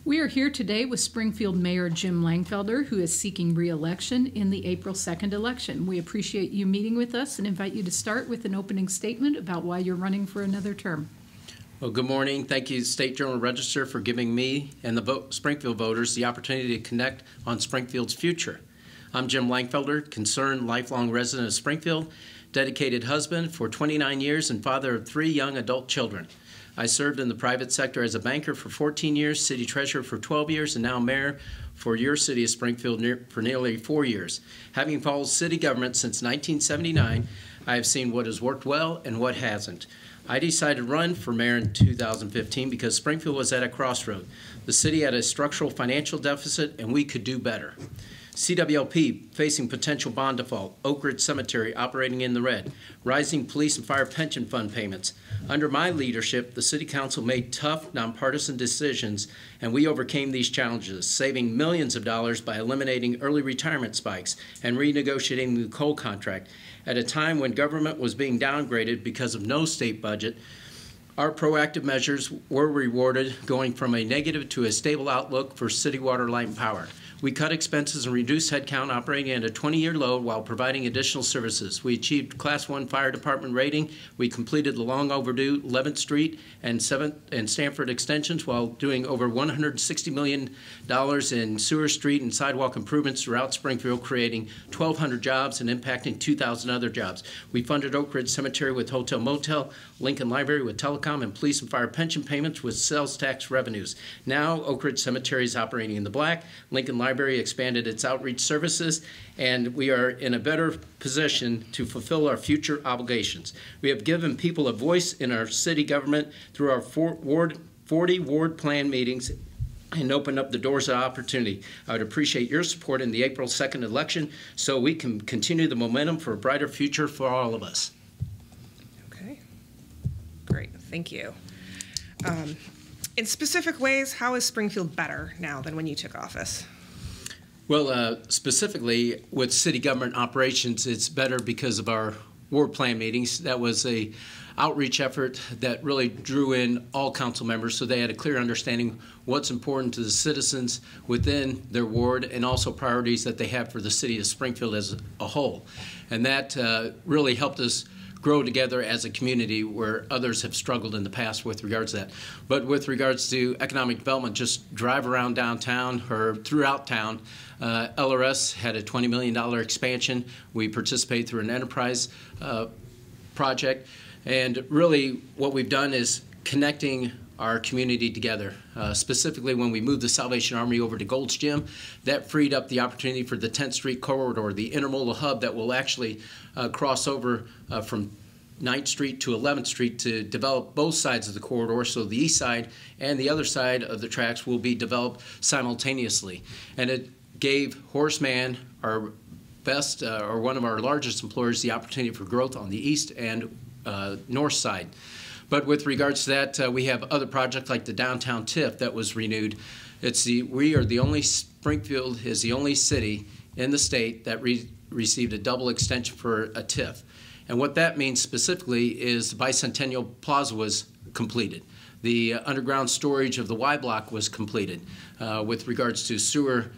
We are here today with Springfield Mayor Jim Langfelder, who is seeking re-election in the April 2nd election. We appreciate you meeting with us and invite you to start with an opening statement about why you're running for another term. Well, good morning. Thank you, State Journal-Register, for giving me and the Springfield voters the opportunity to connect on Springfield's future. I'm Jim Langfelder, concerned lifelong resident of Springfield, dedicated husband for 29 years and father of 3 young adult children. I served in the private sector as a banker for 14 years, city treasurer for 12 years, and now mayor for your city of Springfield for nearly 4 years. Having followed city government since 1979, I have seen what has worked well and what hasn't. I decided to run for mayor in 2015 because Springfield was at a crossroad. The city had a structural financial deficit, and we could do better. CWLP facing potential bond default, Oak Ridge Cemetery operating in the red, rising police and fire pension fund payments. Under my leadership, the City Council made tough, nonpartisan decisions, and we overcame these challenges, saving millions of dollars by eliminating early retirement spikes and renegotiating the coal contract. At a time when government was being downgraded because of no state budget, our proactive measures were rewarded, going from a negative to a stable outlook for city water, light, and power. We cut expenses and reduced headcount, operating at a 20-year low while providing additional services. We achieved Class 1 fire department rating. We completed the long overdue 11th Street and 7th and Stanford extensions while doing over $160 million in sewer, street, and sidewalk improvements throughout Springfield, creating 1,200 jobs and impacting 2,000 other jobs. We funded Oak Ridge Cemetery with hotel motel, Lincoln Library with telecom, and police and fire pension payments with sales tax revenues. Now Oak Ridge Cemetery is operating in the black. Lincoln Library expanded its outreach services, and we are in a better position to fulfill our future obligations. We have given people a voice in our city government through our 40 ward plan meetings and opened up the doors of opportunity. I would appreciate your support in the April 2nd election so we can continue the momentum for a brighter future for all of us. Okay, great, thank you. In specific ways, how is Springfield better now than when you took office? Well, specifically with city government operations, it's better because of our ward plan meetings. That was a outreach effort that really drew in all council members so they had a clear understanding what's important to the citizens within their ward and also priorities that they have for the city of Springfield as a whole. And that really helped us grow together as a community where others have struggled in the past with regards to that. But with regards to economic development, just drive around downtown or throughout town. LRS had a $20 million expansion. We participate through an enterprise project. And really what we've done is connecting our community together. Specifically when we moved the Salvation Army over to Gold's Gym, that freed up the opportunity for the 10th Street corridor, the intermodal hub that will actually cross over from 9th Street to 11th Street to develop both sides of the corridor, so the east side and the other side of the tracks will be developed simultaneously. And it gave Horace Mann, our best or one of our largest employers, the opportunity for growth on the east and north side. But with regards to that, we have other projects like the downtown TIF that was renewed. Springfield is the only city in the state that received a double extension for a TIF. And what that means specifically is the Bicentennial Plaza was completed. The underground storage of the Y block was completed with regards to sewer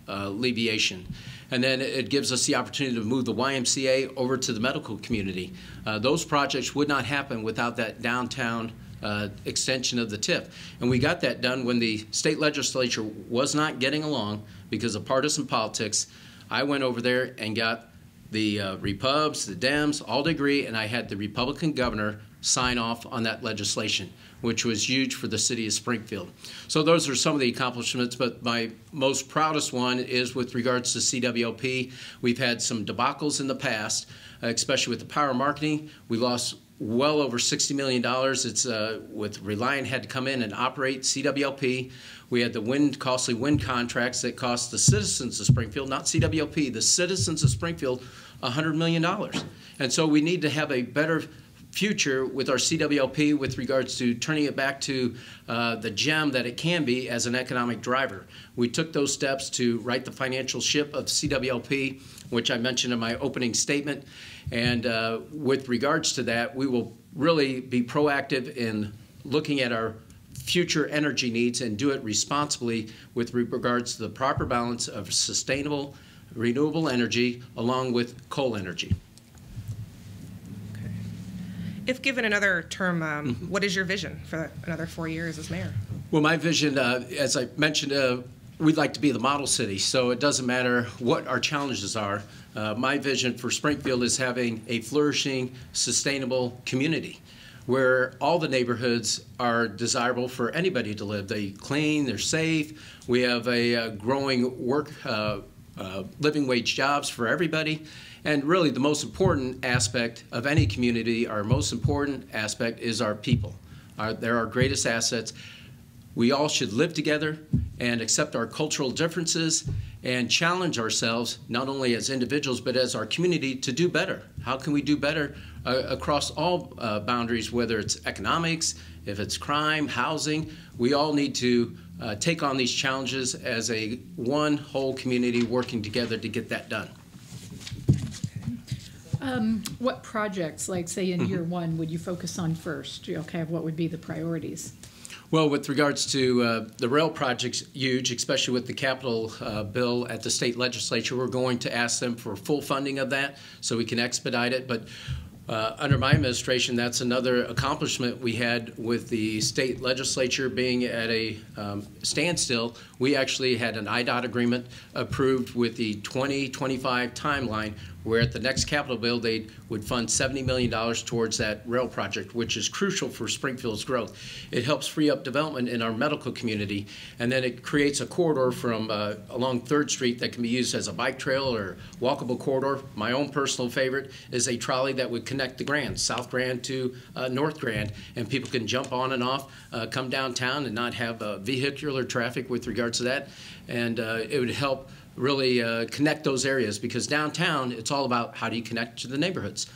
alleviation. And then it gives us the opportunity to move the YMCA over to the medical community. Those projects would not happen without that downtown extension of the TIF. And we got that done when the state legislature was not getting along because of partisan politics. I went over there and got the Repubs, the Dems, all to agree, and I had the Republican governor sign off on that legislation, which was huge for the city of Springfield. So those are some of the accomplishments, but my most proudest one is with regards to CWLP. We've had some debacles in the past, especially with the power marketing. We lost well over $60 million. It's with Reliant had to come in and operate CWLP. We had the costly wind contracts that cost the citizens of Springfield, not CWLP, the citizens of Springfield, $100 million. And so we need to have a better future with our CWLP with regards to turning it back to the gem that it can be as an economic driver. We took those steps to right the financial ship of CWLP, which I mentioned in my opening statement. And with regards to that, we will really be proactive in looking at our future energy needs and do it responsibly with regards to the proper balance of sustainable, renewable energy along with coal energy. Okay. If given another term, what is your vision for another 4 years as mayor? Well, my vision, as I mentioned, we'd like to be the model city, so it doesn't matter what our challenges are. My vision for Springfield is having a flourishing, sustainable community where all the neighborhoods are desirable for anybody to live. They're clean, they're safe. We have a growing living wage jobs for everybody. And really the most important aspect of any community, our most important aspect is our people. They're our greatest assets. We all should live together and accept our cultural differences and challenge ourselves, not only as individuals, but as our community to do better. How can we do better across all boundaries, whether it's economics, if it's crime, housing? We all need to take on these challenges as a one whole community working together to get that done. What projects, like say in year one, would you focus on first? Okay, what would be the priorities? Well, with regards to the rail project's huge, especially with the capital bill at the state legislature. We're going to ask them for full funding of that so we can expedite it. But under my administration, that's another accomplishment we had with the state legislature being at a standstill. We actually had an IDOT agreement approved with the 2025 timeline, where at the next capital bill they would fund $70 million towards that rail project, which is crucial for Springfield's growth. It helps free up development in our medical community, and then it creates a corridor from along 3rd Street that can be used as a bike trail or walkable corridor. My own personal favorite is a trolley that would connect the Grand, South Grand to North Grand, and people can jump on and off, come downtown and not have vehicular traffic with regards to that, and it would help really connect those areas, because downtown it's all about how do you connect to the neighborhoods.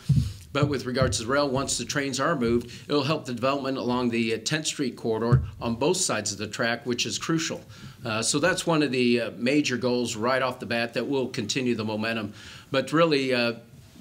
But with regards to the rail, once the trains are moved, it'll help the development along the 10th Street corridor on both sides of the track, which is crucial. So that's one of the major goals right off the bat that will continue the momentum. But really,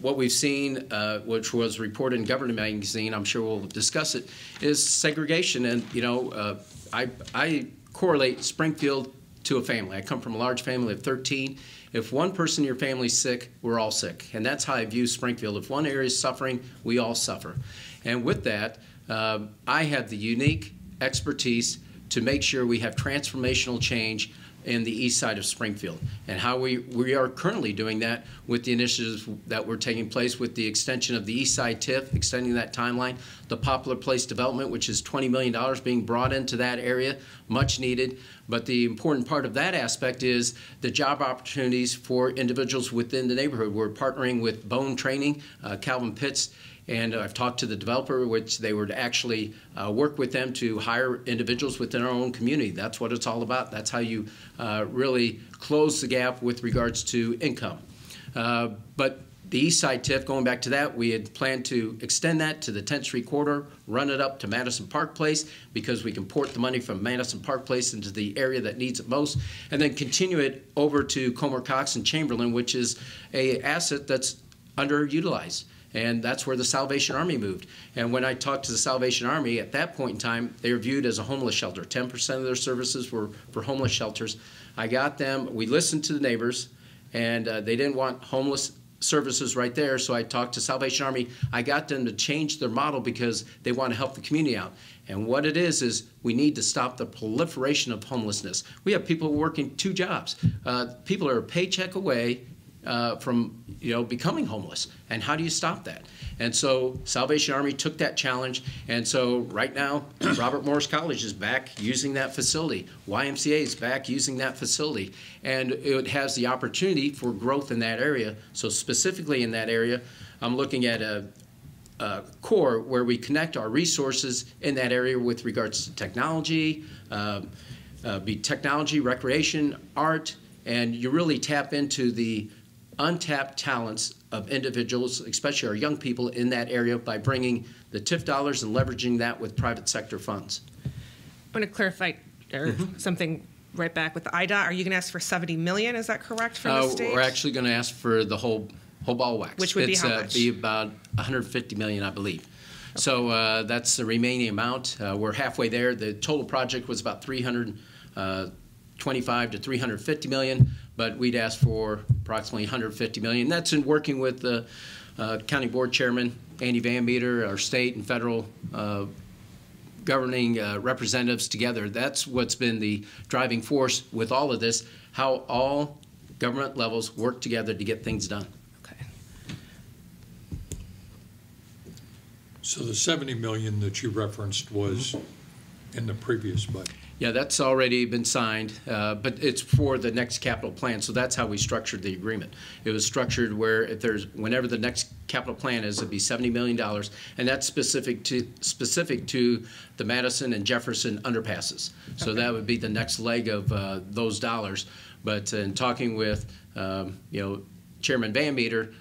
what we've seen, which was reported in Government Magazine, I'm sure we'll discuss it, is segregation. And, you know, I correlate Springfield to a family. I come from a large family of 13. If one person in your family is sick, we're all sick. And that's how I view Springfield. If one area is suffering, we all suffer. And with that, I have the unique expertise to make sure we have transformational change in the east side of Springfield, and how we are currently doing that with the initiatives that were taking place with the extension of the east side TIF, extending that timeline, the Poplar Place development, which is $20 million being brought into that area, much needed. But the important part of that aspect is the job opportunities for individuals within the neighborhood. We're partnering with Bone Training, Calvin Pitts, and I've talked to the developer, which they would actually work with them to hire individuals within our own community. That's what it's all about. That's how you really close the gap with regards to income. But the East Side TIF, going back to that, we had planned to extend that to the 10th Street corridor, run it up to Madison Park Place, because we can port the money from Madison Park Place into the area that needs it most, and then continue it over to Comer Cox and Chamberlain, which is an asset that's underutilized. And that's where the Salvation Army moved. And when I talked to the Salvation Army, at that point in time, they were viewed as a homeless shelter. 10% of their services were for homeless shelters. I got them, we listened to the neighbors, and they didn't want homeless services right there, so I talked to Salvation Army. I got them to change their model because they want to help the community out. And what it is we need to stop the proliferation of homelessness. We have people working 2 jobs. People are a paycheck away from becoming homeless. And how do you stop that? And so Salvation Army took that challenge. And so right now, Robert Morris College is back using that facility. YMCA is back using that facility. And it has the opportunity for growth in that area. So specifically in that area, I'm looking at a core where we connect our resources in that area with regards to technology, technology, recreation, art, and you really tap into the untapped talents of individuals, especially our young people in that area, by bringing the TIF dollars and leveraging that with private sector funds. I want to clarify something right back with the IDOT. Are you going to ask for $70 million? Is that correct from the state? We're actually going to ask for the whole ball wax. Which would be how much? Be about $150 million, I believe. So that's the remaining amount. We're halfway there. The total project was about $325 to $350 million, but we'd asked for approximately $150 million. That's in working with the County Board Chairman, Andy Van Meter, our state and federal governing representatives together. That's what's been the driving force with all of this, how all government levels work together to get things done. Okay. So the $70 million that you referenced was in the previous budget? Yeah, that's already been signed, but it's for the next capital plan. So that's how we structured the agreement. It was structured where if there's whenever the next capital plan is, it'd be $70 million, and that's specific to the Madison and Jefferson underpasses. So that would be the next leg of those dollars. But in talking with Chairman Van Meter,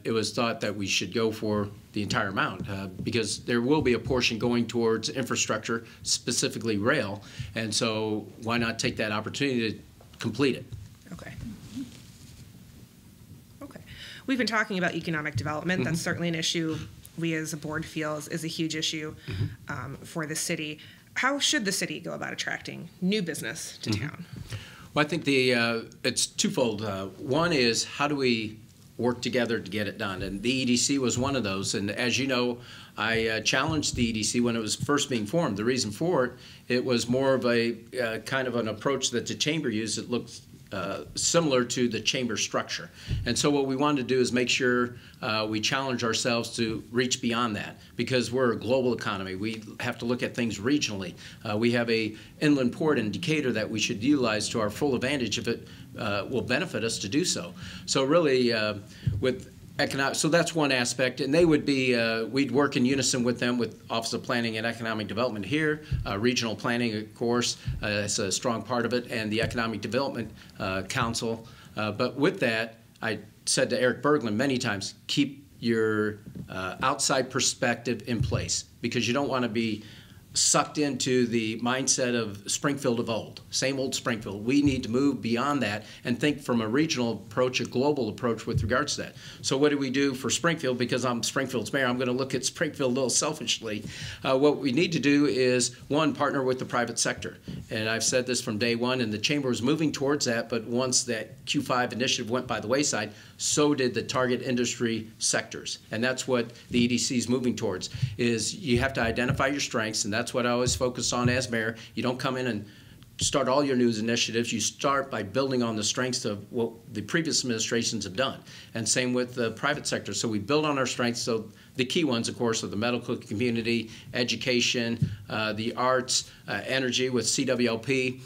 it was thought that we should go for the entire amount because there will be a portion going towards infrastructure, specifically rail, and so why not take that opportunity to complete it? Okay. Okay. We've been talking about economic development. That's certainly an issue we as a board feel is a huge issue for the city. How should the city go about attracting new business to town? Well, I think it's twofold. One is how do we work together to get it done, and the EDC was one of those. And as you know, I challenged the EDC when it was first being formed. The reason for it was more of a kind of an approach that the chamber used. It looked similar to the chamber structure. And so what we wanted to do is make sure we challenge ourselves to reach beyond that, because we're a global economy. We have to look at things regionally. We have a inland port in Decatur that we should utilize to our full advantage if it will benefit us to do so. So really with economic, so that's one aspect, and they would be, we'd work in unison with them with Office of Planning and Economic Development here, regional planning, of course, is a strong part of it, and the Economic Development Council. But with that, I said to Eric Berglund many times, keep your outside perspective in place, because you don't want to be sucked into the mindset of Springfield of old, same old Springfield. We need to move beyond that and think from a regional approach, a global approach with regards to that. So what do we do for Springfield? Because I'm Springfield's mayor, I'm going to look at Springfield a little selfishly. What we need to do is, one, partner with the private sector. And I've said this from day one, and the chamber was moving towards that, but once that Q5 initiative went by the wayside, so did the target industry sectors. And that's what the EDC is moving towards, is you have to identify your strengths, and that's what I always focus on as mayor. You don't come in and start all your new initiatives. You start by building on the strengths of what the previous administrations have done. And same with the private sector. So we build on our strengths. So the key ones, of course, are the medical community, education, the arts, energy with CWLP,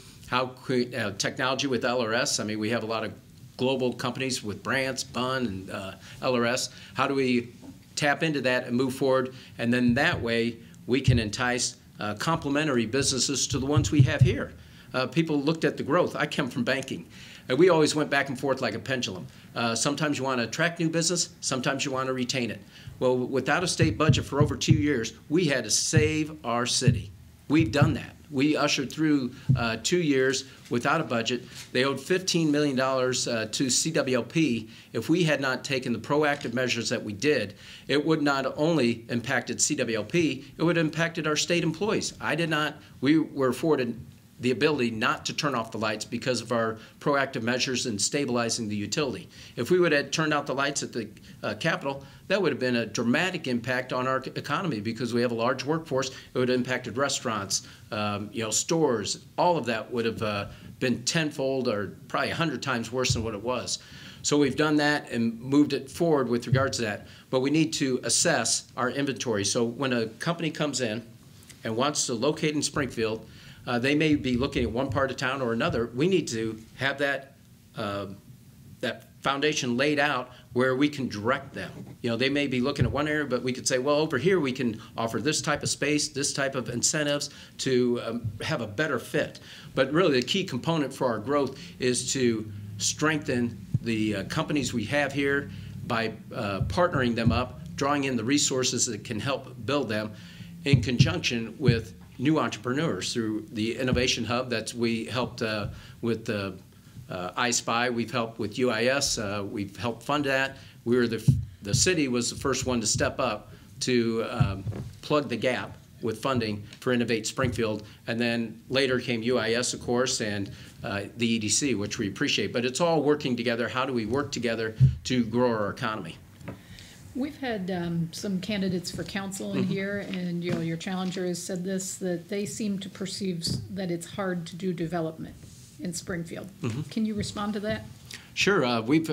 technology with LRS. I mean, we have a lot of global companies with Brandt's, Bunn, and LRS. How do we tap into that and move forward? And then that way we can entice complementary businesses to the ones we have here. People looked at the growth. I come from banking. And we always went back and forth like a pendulum. Sometimes you want to attract new business, sometimes you want to retain it. Well, without a state budget for over 2 years, we had to save our city. We've done that. We ushered through 2 years without a budget. They owed $15 million to CWLP. If we had not taken the proactive measures that we did, it would not only impacted CWLP, it would have impacted our state employees. We were afforded the ability not to turn off the lights because of our proactive measures in stabilizing the utility. If we would have turned out the lights at the Capitol, that would have been a dramatic impact on our economy because we have a large workforce. It would have impacted restaurants, stores. All of that would have been tenfold or probably 100 times worse than what it was. So we've done that and moved it forward with regards to that. But we need to assess our inventory. So when a company comes in and wants to locate in Springfield, they may be looking at one part of town or another. We need to have that foundation laid out where we can direct them. They may be looking at one area, but we could say, well, over here we can offer this type of space, this type of incentives to have a better fit. But really the key component for our growth is to strengthen the companies we have here by partnering them up, drawing in the resources that can help build them in conjunction with new entrepreneurs through the Innovation Hub that we helped with the iSpy. We've helped with UIS. We've helped fund that. The city was the first one to step up to plug the gap with funding for Innovate Springfield, and then later came UIS, of course, and the EDC, which we appreciate. But it's all working together. How do we work together to grow our economy? We've had some candidates for council in here, and your challenger has said this, that they seem to perceive that it's hard to do development in Springfield. Can you respond to that? Sure. We've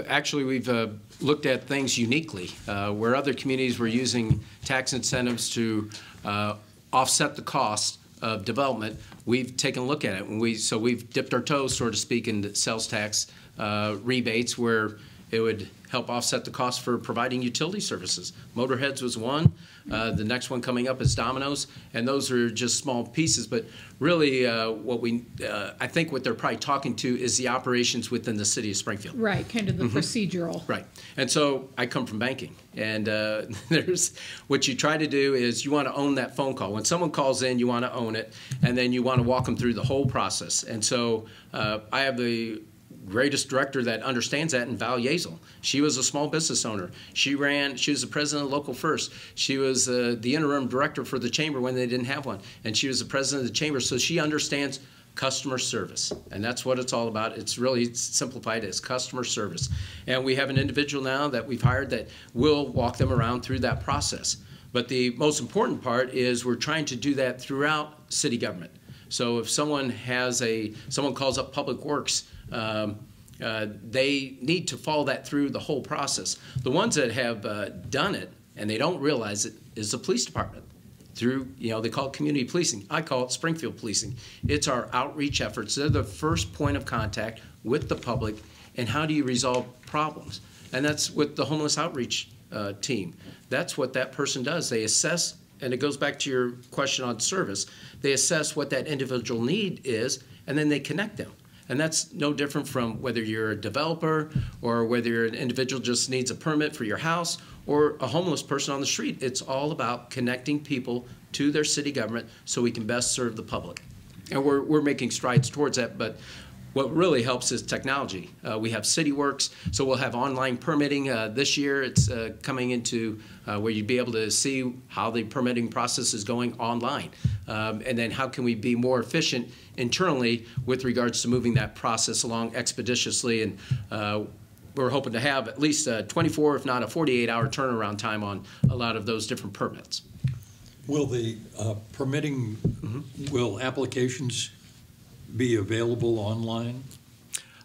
looked at things uniquely, where other communities were using tax incentives to offset the cost of development. We've taken a look at it, and we've dipped our toes, so to speak, in sales tax rebates, where it would help offset the cost for providing utility services. Motorheads was one. The next one coming up is Domino's, and those are just small pieces. But really, I think what they're probably talking to is the operations within the city of Springfield. Right, kind of the procedural. Right. And so I come from banking, and there's what you try to do is you want to own that phone call. When someone calls in, you want to own it, and then you want to walk them through the whole process. And so I have the greatest director that understands that in Val Yazel. She was a small business owner. She was the president of Local First. She was the interim director for the chamber when they didn't have one. And she was the president of the chamber. So she understands customer service. And that's what it's all about. It's really simplified as customer service. And we have an individual now that we've hired that will walk them around through that process. But the most important part is we're trying to do that throughout city government. So if someone calls up Public Works, they need to follow that through the whole process. The ones that have done it and they don't realize it is the police department. Through, they call it community policing. I call it Springfield policing. It's our outreach efforts. They're the first point of contact with the public, and how do you resolve problems? And that's with the homeless outreach team. That's what that person does. They assess, and it goes back to your question on service, they assess what that individual need is, and then they connect them. And that's no different from whether you're a developer or whether you're an individual just needs a permit for your house or a homeless person on the street. It's all about connecting people to their city government so we can best serve the public. And we're making strides towards that, but what really helps is technology. We have CityWorks, so we'll have online permitting this year. It's coming into where you'd be able to see how the permitting process is going online. And then how can we be more efficient internally with regards to moving that process along expeditiously. And we're hoping to have at least a 24, if not a 48-hour turnaround time on a lot of those different permits. Will the permitting, will applications be available online?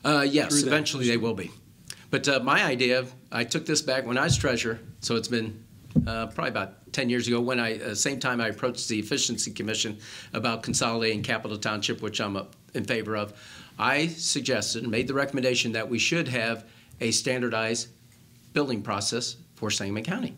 Yes, eventually they will be. But my idea, I took this back when I was treasurer, so it's been probably about 10 years ago, when same time I approached the Efficiency Commission about consolidating Capital Township, which I'm in favor of. I suggested and made the recommendation that we should have a standardized building process for Sangamon County.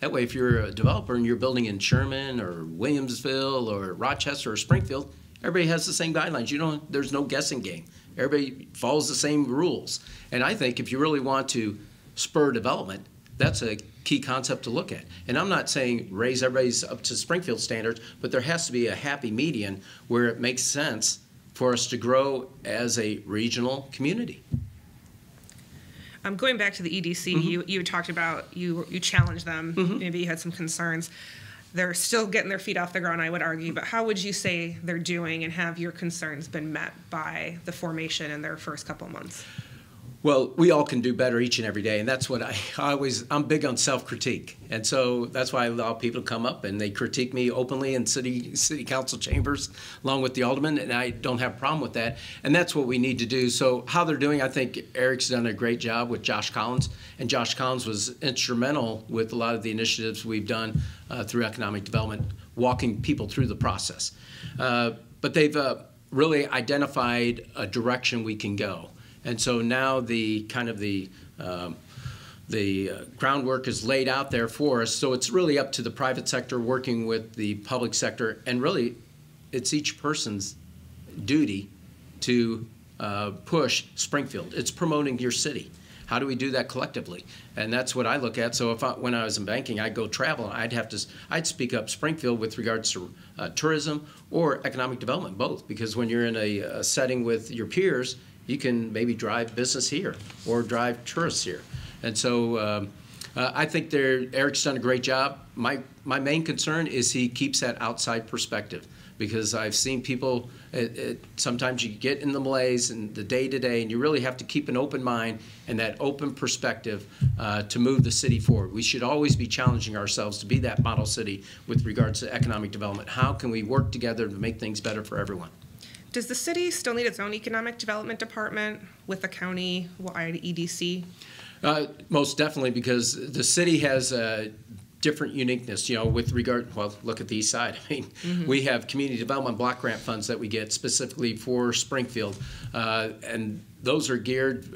That way, if you're a developer and you're building in Sherman or Williamsville or Rochester or Springfield, everybody has the same guidelines. There's no guessing game. Everybody follows the same rules. And I think if you really want to spur development, that's a key concept to look at. And I'm not saying raise everybody's up to Springfield standards, but there has to be a happy median where it makes sense for us to grow as a regional community. Going back to the EDC, you talked about, you challenged them, maybe you had some concerns. They're still getting their feet off the ground, I would argue, but how would you say they're doing, and have your concerns been met by the formation in their first couple months? Well, we all can do better each and every day, and that's what I'm big on self-critique. And so that's why I allow people to come up and they critique me openly in city council chambers along with the aldermen, and I don't have a problem with that. And that's what we need to do. So how they're doing, I think Eric's done a great job with Josh Collins, and Josh Collins was instrumental with a lot of the initiatives we've done through economic development, walking people through the process. But they've really identified a direction we can go. And so now the groundwork is laid out there for us. So it's really up to the private sector working with the public sector, and really it's each person's duty to push Springfield. It's promoting your city. How do we do that collectively? And that's what I look at. So when I was in banking, I'd go travel. I'd speak up Springfield with regards to tourism or economic development, both, because when you're in a setting with your peers, you can maybe drive business here or drive tourists here. And so I think Eric's done a great job. My main concern is he keeps that outside perspective, because I've seen people, sometimes you get in the malaise and the day-to-day, and you really have to keep an open mind and that open perspective to move the city forward. We should always be challenging ourselves to be that model city with regards to economic development. How can we work together to make things better for everyone? Does the city still need its own economic development department with the county-wide EDC? Most definitely, because the city has a different uniqueness, with regard, well, look at the east side. I mean, we have community development block grant funds that we get specifically for Springfield, and those are geared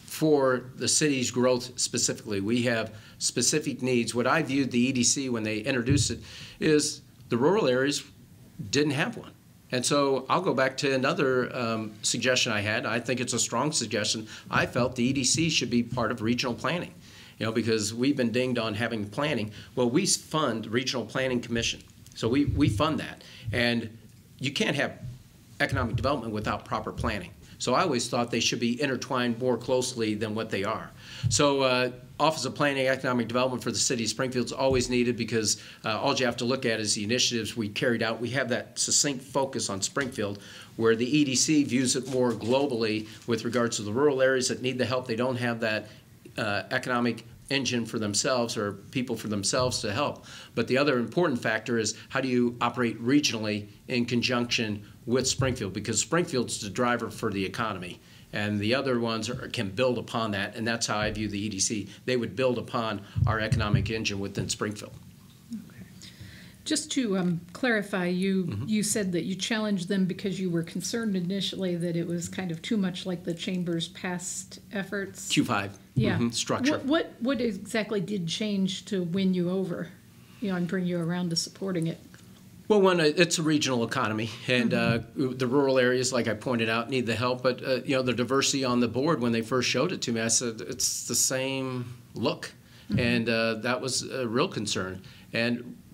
for the city's growth specifically. We have specific needs. What I viewed the EDC when they introduced it is the rural areas didn't have one. And so I'll go back to another suggestion I had. I think it's a strong suggestion. I felt the EDC should be part of regional planning, because we've been dinged on having planning. Well, we fund Regional Planning Commission. So we fund that. And you can't have economic development without proper planning. So I always thought they should be intertwined more closely than what they are. So Office of Planning and Economic Development for the city of Springfield is always needed, because all you have to look at is the initiatives we carried out. We have that succinct focus on Springfield, where the EDC views it more globally with regards to the rural areas that need the help. They don't have that economic engine for themselves or people for themselves to help. But the other important factor is, how do you operate regionally in conjunction with Springfield? Because Springfield's the driver for the economy, and the other ones can build upon that, and that's how I view the EDC. They would build upon our economic engine within Springfield. Just to clarify, you said that you challenged them because you were concerned initially that it was kind of too much like the Chamber's past efforts. Q5 structure. What exactly did change to win you over, and bring you around to supporting it? Well, one, it's a regional economy, and the rural areas, like I pointed out, need the help. But the diversity on the board, when they first showed it to me, I said it's the same look, and that was a real concern.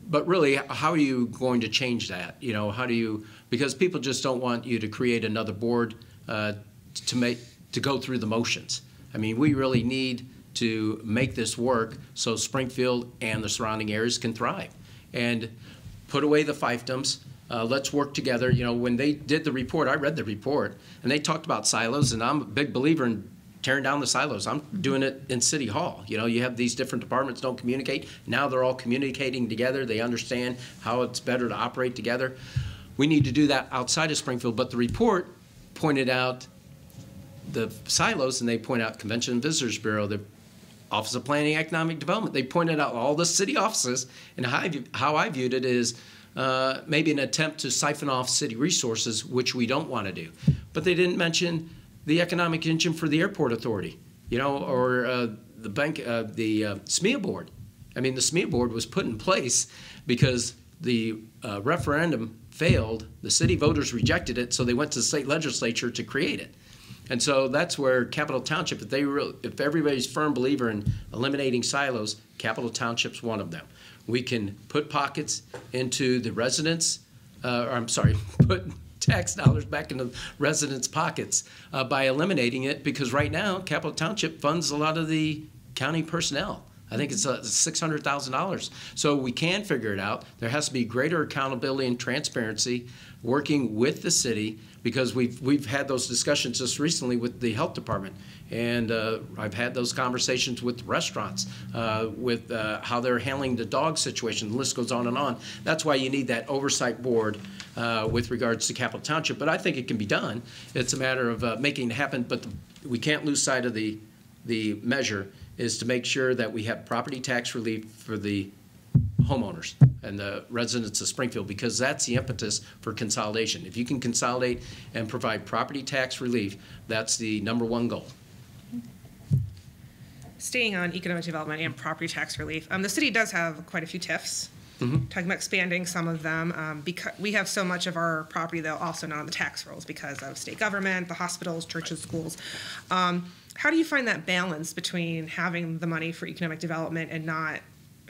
But really, how are you going to change that? How do you? Because people just don't want you to create another board to go through the motions. I mean, we really need to make this work so Springfield and the surrounding areas can thrive. And put away the fiefdoms. Let's work together. When they did the report, I read the report, and they talked about silos, and I'm a big believer in tearing down the silos. I'm doing it in City Hall. You have these different departments don't communicate. Now they're all communicating together. They understand how it's better to operate together. We need to do that outside of Springfield, but the report pointed out the silos, and they point out Convention and Visitors Bureau, the Office of Planning and Economic Development. They pointed out all the city offices, and how I viewed it is maybe an attempt to siphon off city resources, which we don't want to do. But they didn't mention the economic engine for the airport authority, or the SMEA board. I mean, the SMEA board was put in place because the referendum failed. The city voters rejected it, so they went to the state legislature to create it. And so that's where Capital Township, if everybody's a firm believer in eliminating silos, Capital Township's one of them. We can put pockets into the residents, put tax dollars back into residents' pockets by eliminating it, because right now Capital Township funds a lot of the county personnel. I think it's $600,000. So we can figure it out. There has to be greater accountability and transparency working with the city, because we've had those discussions just recently with the health department, and I've had those conversations with restaurants, with how they're handling the dog situation. The list goes on and on. That's why you need that oversight board with regards to Capital Township. But I think it can be done. It's a matter of making it happen. But we can't lose sight of the measure is to make sure that we have property tax relief for the homeowners and the residents of Springfield, because that's the impetus for consolidation. If you can consolidate and provide property tax relief, that's the #1 goal. Staying on economic development and property tax relief, the city does have quite a few TIFs. Talking about expanding some of them, because we have so much of our property, though, also not on the tax rolls because of state government, the hospitals, churches, schools. How do you find that balance between having the money for economic development and not,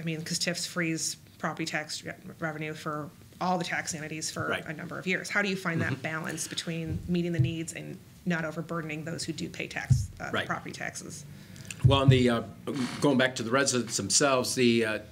because TIFs freeze property tax revenue for all the tax entities for a number of years. How do you find that balance between meeting the needs and not overburdening those who do pay tax, property taxes? Well, on the going back to the residents themselves, the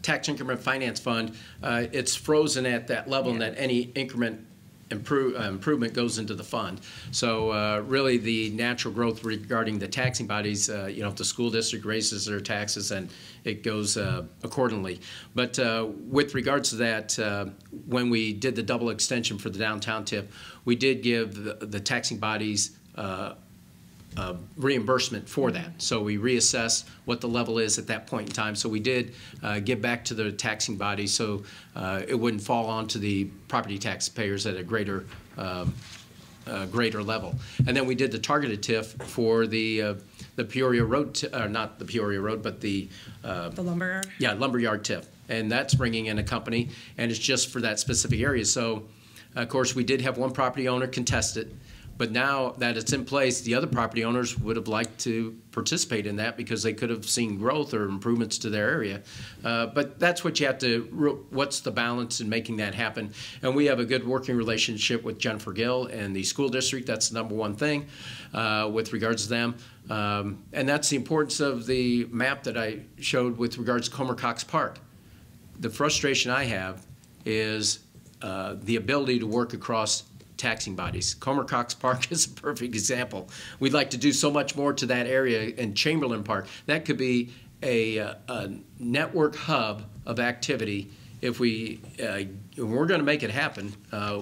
tax increment finance fund, it's frozen at that level, and that any increment improvement goes into the fund. So really, the natural growth regarding the taxing bodies, if the school district raises their taxes, and it goes accordingly. But with regards to that, when we did the double extension for the downtown TIF, we did give the taxing bodies reimbursement for that. So we reassessed what the level is at that point in time. So we did give back to the taxing bodies, so it wouldn't fall onto the property taxpayers at a greater level. And then we did the targeted TIF for the Peoria Road, not the Peoria Road, but the lumberyard. Yeah, lumberyard TIF, and that's bringing in a company, and it's just for that specific area. So, of course, we did have one property owner contest it. But now that it's in place, the other property owners would have liked to participate in that because they could have seen growth or improvements to their area. But that's what you have to, what's the balance in making that happen? And we have a good working relationship with Jennifer Gill and the school district. That's the #1 thing with regards to them. And that's the importance of the map that I showed with regards to Comer Cox Park. The frustration I have is the ability to work across taxing bodies. Comer Cox Park is a perfect example. We'd like to do so much more to that area in Chamberlain Park. That could be a network hub of activity if we're going to make it happen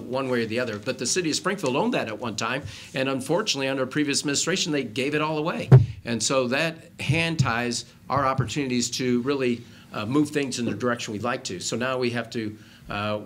one way or the other. But the city of Springfield owned that at one time, and unfortunately under a previous administration they gave it all away. And so that hand ties our opportunities to really move things in the direction we'd like to. So now we have to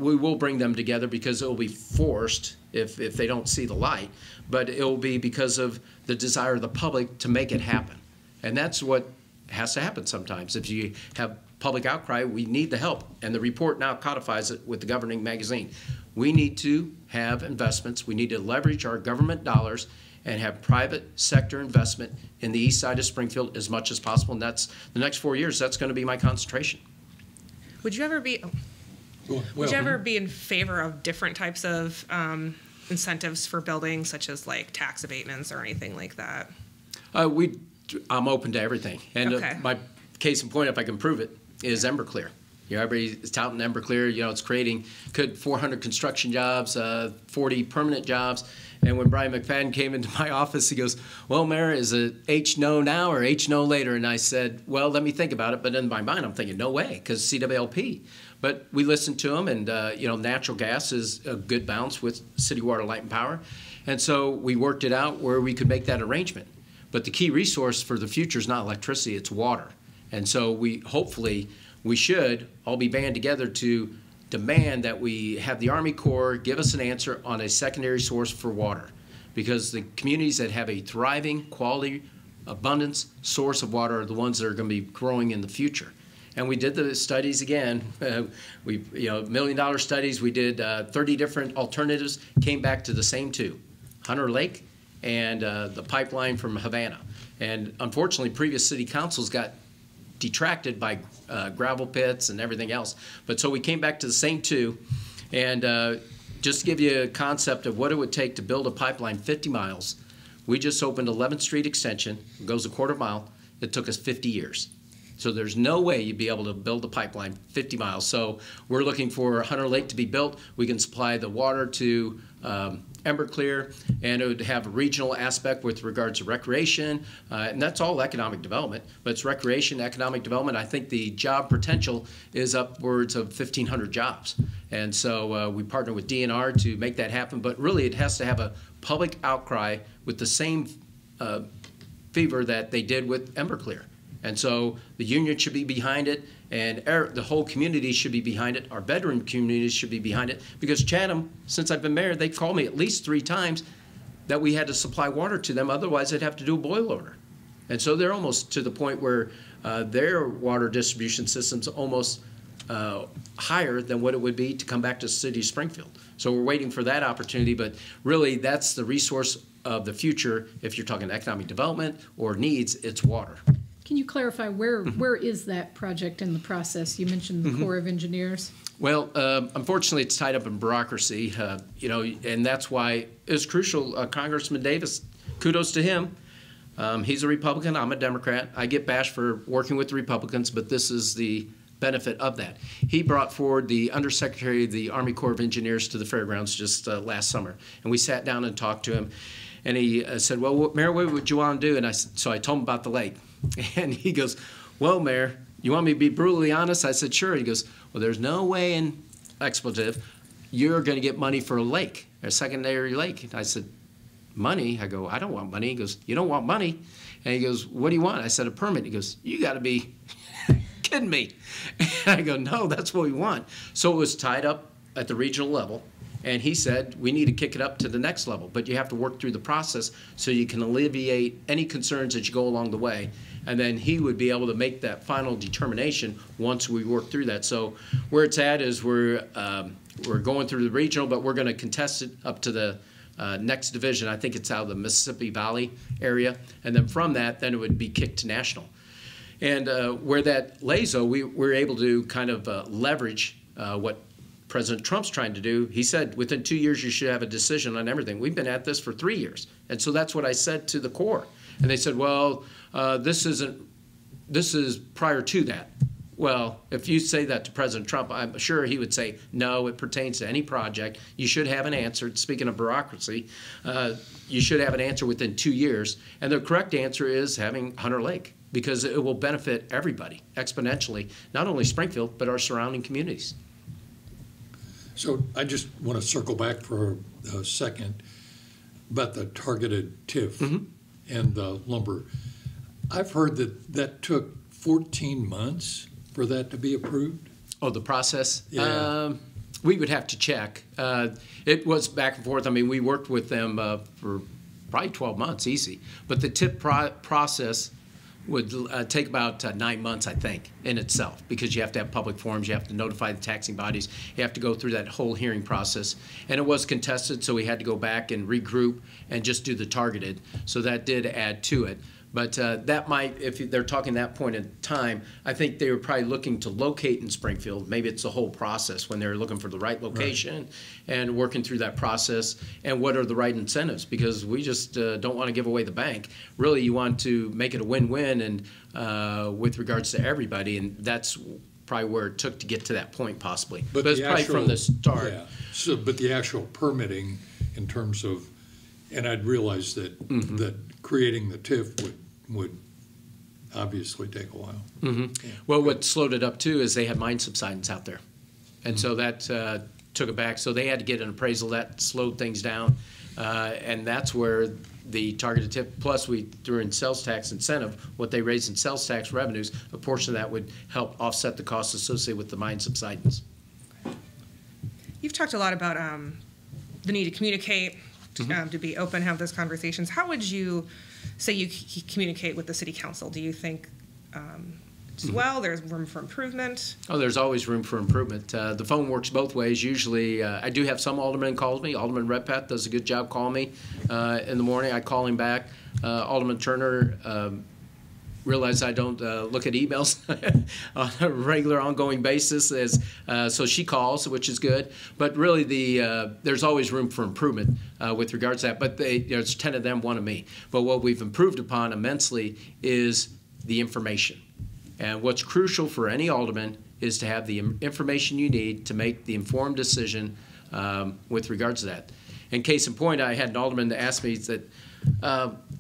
we will bring them together because it will be forced if they don't see the light, but it will be because of the desire of the public to make it happen. And that's what has to happen sometimes. If you have public outcry, we need the help. And the report now codifies it with the governing magazine. We need to have investments. We need to leverage our government dollars and have private sector investment in the east side of Springfield as much as possible. And that's the next 4 years, that's going to be my concentration. Would you ever be... Would you ever be in favor of different types of incentives for building, such as like tax abatements or anything like that? I'm open to everything. And okay. My case in point, if I can prove it, is Emberclear. Everybody's touting Emberclear. It's creating 400 construction jobs, 40 permanent jobs. And when Brian McFadden came into my office, he goes, "Well, Mayor, is it H-no now or H-no later?" And I said, "Well, let me think about it." But in my mind, I'm thinking, no way, because CWLP. But we listened to them, and natural gas is a good balance with City Water, Light, and Power. And so we worked it out where we could make that arrangement. But the key resource for the future is not electricity, it's water. And so we should all be band together to demand that we have the Army Corps give us an answer on a secondary source for water. Because the communities that have a thriving, quality, abundance source of water are the ones that are going to be growing in the future. And we did the studies again. $1 million studies. We did 30 different alternatives. Came back to the same two: Hunter Lake and the pipeline from Havana. And unfortunately, previous city councils got detracted by gravel pits and everything else. But so we came back to the same two. And just to give you a concept of what it would take to build a pipeline 50 miles, we just opened 11th Street Extension. It goes a quarter mile. It took us 50 years. So there's no way you'd be able to build a pipeline 50 miles. So we're looking for Hunter Lake to be built. We can supply the water to Emberclear, and it would have a regional aspect with regards to recreation, and that's all economic development, but it's recreation, economic development. I think the job potential is upwards of 1,500 jobs. And so we partner with DNR to make that happen, but really it has to have a public outcry with the same fever that they did with Emberclear. And so the union should be behind it, and the whole community should be behind it. Our veteran communities should be behind it, because Chatham, since I've been mayor, they've called me at least 3 times that we had to supply water to them. Otherwise, they'd have to do a boil order. And so they're almost to the point where their water distribution system's almost higher than what it would be to come back to the city of Springfield. So we're waiting for that opportunity, but really that's the resource of the future. If you're talking economic development or needs, it's water. Can you clarify where is that project in the process? You mentioned the Corps of Engineers. Well, unfortunately, it's tied up in bureaucracy, and that's why it was crucial. Congressman Davis, kudos to him. He's a Republican, I'm a Democrat. I get bashed for working with the Republicans, but this is the benefit of that. He brought forward the Undersecretary of the Army Corps of Engineers to the fairgrounds just last summer, and we sat down and talked to him, and he said, well, Mayor, what would you want to do? And so I told him about the lake, and he goes, well, Mayor, you want me to be brutally honest? I said, sure. He goes, well, there's no way in expletive you're going to get money for a lake, a secondary lake. And I said, money? I go, I don't want money. He goes, you don't want money? And he goes, what do you want? I said, a permit. He goes, you got to be kidding me. And I go, no, that's what we want. So it was tied up at the regional level, and he said, we need to kick it up to the next level, but you have to work through the process so you can alleviate any concerns that you go along the way. And then he would be able to make that final determination once we work through that. So where it's at is we're going through the regional, but we're going to contest it up to the next division. I think it's out of the Mississippi Valley area. And then from that, then it would be kicked to national. And where that lays, though, we're able to kind of leverage what President Trump's trying to do. He said within 2 years you should have a decision on everything. We've been at this for 3 years. And so that's what I said to the Corps. And they said, well, this is prior to that. Well, if you say that to President Trump, I'm sure he would say, no, it pertains to any project. You should have an answer. Speaking of bureaucracy, you should have an answer within 2 years. And the correct answer is having Hunter Lake, because it will benefit everybody exponentially, not only Springfield, but our surrounding communities. So I just want to circle back for a second about the targeted TIF and the lumber. I've heard that took 14 months for that to be approved. Oh, the process? Yeah. We would have to check. It was back and forth. I mean, we worked with them for probably 12 months, easy. But the TIF process would take about 9 months, I think, in itself, because you have to have public forums, you have to notify the taxing bodies, you have to go through that whole hearing process. And it was contested, so we had to go back and regroup and just do the targeted. So that did add to it. But that might, if they're talking that point in time, I think they were probably looking to locate in Springfield. Maybe it's the whole process when they're looking for the right location and working through that process and what are the right incentives, because we just don't want to give away the bank. Really, you want to make it a win-win and with regards to everybody, and that's probably where it took to get to that point possibly. But it's probably from the start. Yeah. So, but the actual permitting in terms of, and I'd realize that that creating the TIF would obviously take a while. Yeah. Well, what slowed it up too is they had mine subsidence out there, and so that took it back. So they had to get an appraisal. That slowed things down, and that's where the targeted TIF, plus we threw in sales tax incentive, what they raised in sales tax revenues, a portion of that would help offset the costs associated with the mine subsidence. You've talked a lot about the need to communicate, to be open, have those conversations. How would you say you communicate with the city council? Do you think well, there's room for improvement? Oh, there's always room for improvement. The phone works both ways. Usually, I do have some alderman calls me. Alderman Redpath does a good job calling me in the morning. I call him back. Alderman Turner realize I don't look at emails on a regular ongoing basis, so she calls, which is good. But really, there's always room for improvement with regards to that. But there's 10 of them, 1 of me. But what we've improved upon immensely is the information. And what's crucial for any alderman is to have the information you need to make the informed decision with regards to that. In case in point, I had an alderman that asked me that,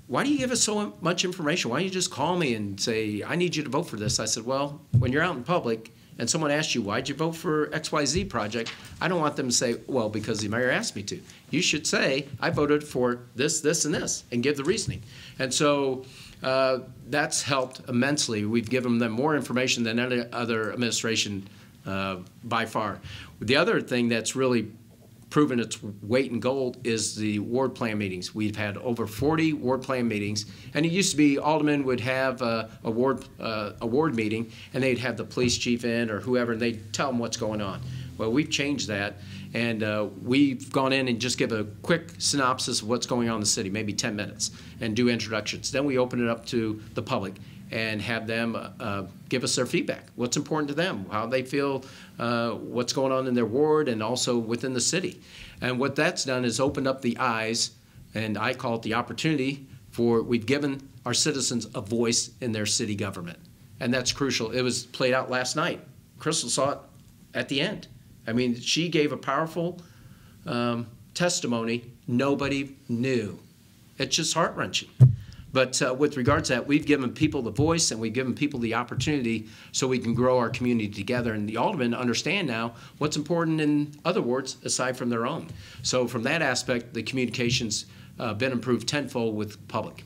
why do you give us so much information? Why don't you just call me and say, I need you to vote for this? I said, well, when you're out in public and someone asks you, why'd you vote for XYZ project? I don't want them to say, well, because the mayor asked me to. You should say, I voted for this, this, and this, and give the reasoning. And so that's helped immensely. We've given them more information than any other administration by far. The other thing that's really proven its weight in gold is the ward plan meetings. We've had over 40 ward plan meetings, and it used to be aldermen would have a ward meeting, and they'd have the police chief in or whoever, and they'd tell them what's going on. Well, we've changed that, and we've gone in and just give a quick synopsis of what's going on in the city, maybe 10 minutes, and do introductions. Then we open it up to the public and have them give us their feedback. What's important to them, how they feel, what's going on in their ward and also within the city. And what that's done is opened up the eyes, and I call it the opportunity, we've given our citizens a voice in their city government. And that's crucial. It was played out last night. Crystal saw it at the end. I mean, she gave a powerful testimony nobody knew. It's just heart-wrenching. But with regards to that, we've given people the voice and we've given people the opportunity so we can grow our community together. And the aldermen understand now what's important in other wards aside from their own. So from that aspect, the communication's been improved tenfold with public.